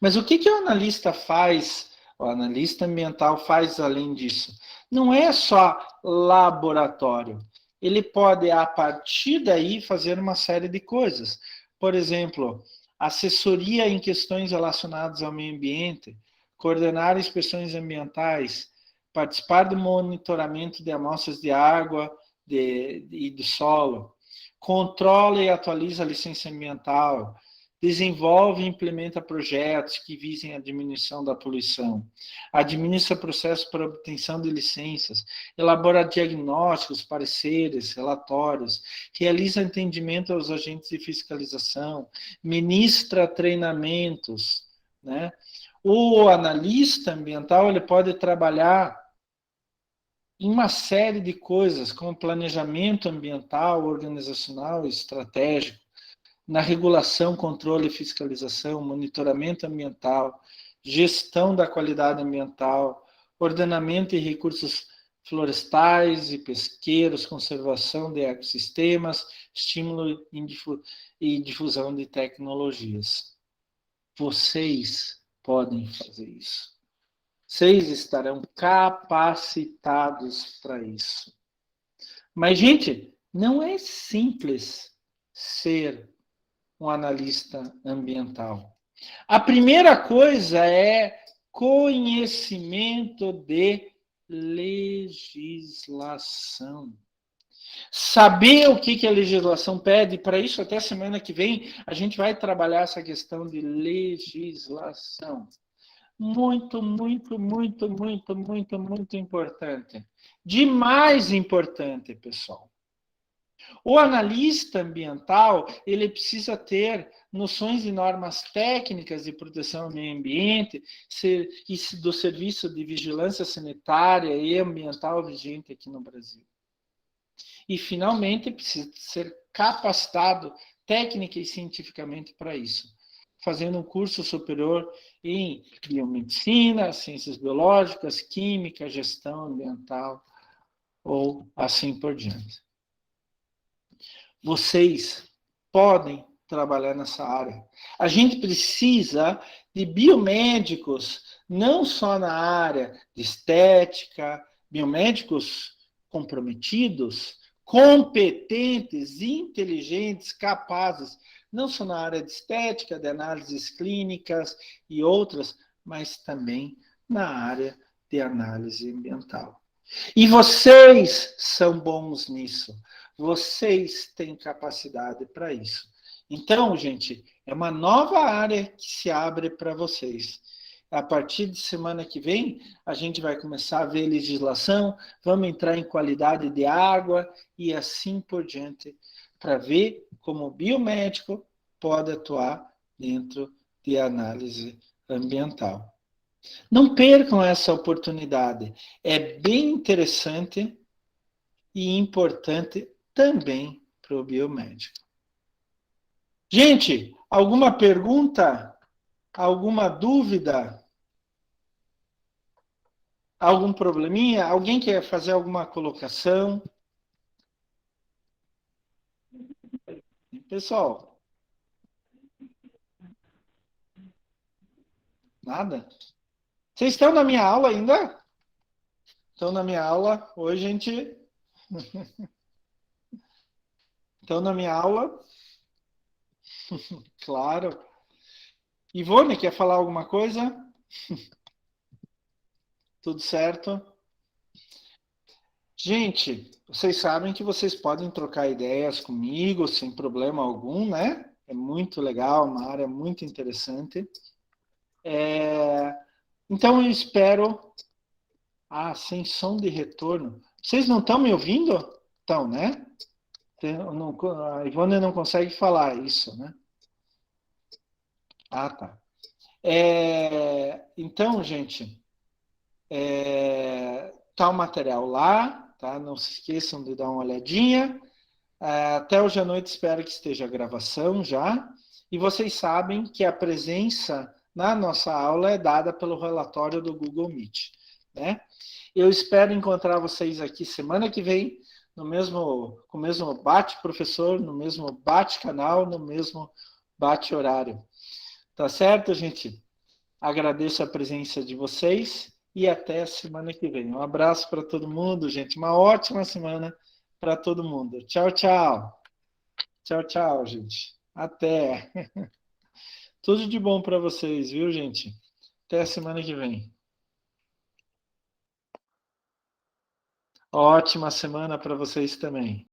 Mas o que o analista faz, o analista ambiental faz além disso? Não é só laboratório. Ele pode, a partir daí, fazer uma série de coisas. Por exemplo, assessoria em questões relacionadas ao meio ambiente, coordenar inspeções ambientais, participar do monitoramento de amostras de água e do solo, controla e atualiza a licença ambiental, desenvolve e implementa projetos que visem a diminuição da poluição, administra processos para obtenção de licenças, elabora diagnósticos, pareceres, relatórios, realiza atendimento aos agentes de fiscalização, ministra treinamentos, né? O analista ambiental ele pode trabalhar em uma série de coisas, como planejamento ambiental, organizacional e estratégico, na regulação, controle e fiscalização, monitoramento ambiental, gestão da qualidade ambiental, ordenamento e recursos florestais e pesqueiros, conservação de ecossistemas, estímulo e difusão de tecnologias. Vocês podem fazer isso. Vocês estarão capacitados para isso. Mas, gente, não é simples ser um analista ambiental. A primeira coisa é conhecimento de legislação. Saber o que a legislação pede, para isso até semana que vem a gente vai trabalhar essa questão de legislação. Muito, muito, muito, muito, muito, muito importante. Demais importante, pessoal. O analista ambiental, ele precisa ter noções de normas técnicas de proteção ao meio ambiente e do serviço de vigilância sanitária e ambiental vigente aqui no Brasil. E, finalmente, precisa ser capacitado técnica e cientificamente para isso, fazendo um curso superior em biomedicina, ciências biológicas, química, gestão ambiental ou assim por diante. Vocês podem trabalhar nessa área. A gente precisa de biomédicos, não só na área de estética, biomédicos comprometidos, competentes, inteligentes, capazes, não só na área de estética, de análises clínicas e outras, mas também na área de análise ambiental. E vocês são bons nisso. Vocês têm capacidade para isso. Então, gente, é uma nova área que se abre para vocês. A partir de semana que vem, a gente vai começar a ver legislação, vamos entrar em qualidade de água e assim por diante, para ver como o biomédico pode atuar dentro de análise ambiental. Não percam essa oportunidade. É bem interessante e importante também para o biomédico. Gente, alguma pergunta? Alguma dúvida? Algum probleminha? Alguém quer fazer alguma colocação? Pessoal? Nada? Vocês estão na minha aula ainda? Estão na minha aula? Hoje, gente. Estão na minha aula? Claro. Ivone, quer falar alguma coisa? Tudo certo? Gente, vocês sabem que vocês podem trocar ideias comigo sem problema algum, né? É muito legal, uma área muito interessante. Então, eu espero... sem som de retorno. Vocês não estão me ouvindo? Estão, né? A Ivone não consegue falar isso, né? Ah, tá. Então, gente, tá o material lá, tá? Não se esqueçam de dar uma olhadinha. Até hoje à noite espero que esteja a gravação já. E vocês sabem que a presença na nossa aula é dada pelo relatório do Google Meet, né? Eu espero encontrar vocês aqui semana que vem, com o mesmo bate-professor, no mesmo bate-canal, no mesmo bate-horário. Tá certo, gente? Agradeço a presença de vocês e até a semana que vem. Um abraço para todo mundo, gente. Uma ótima semana para todo mundo. Tchau, tchau. Tchau, tchau, gente. Até. Tudo de bom para vocês, viu, gente? Até a semana que vem. Ótima semana para vocês também.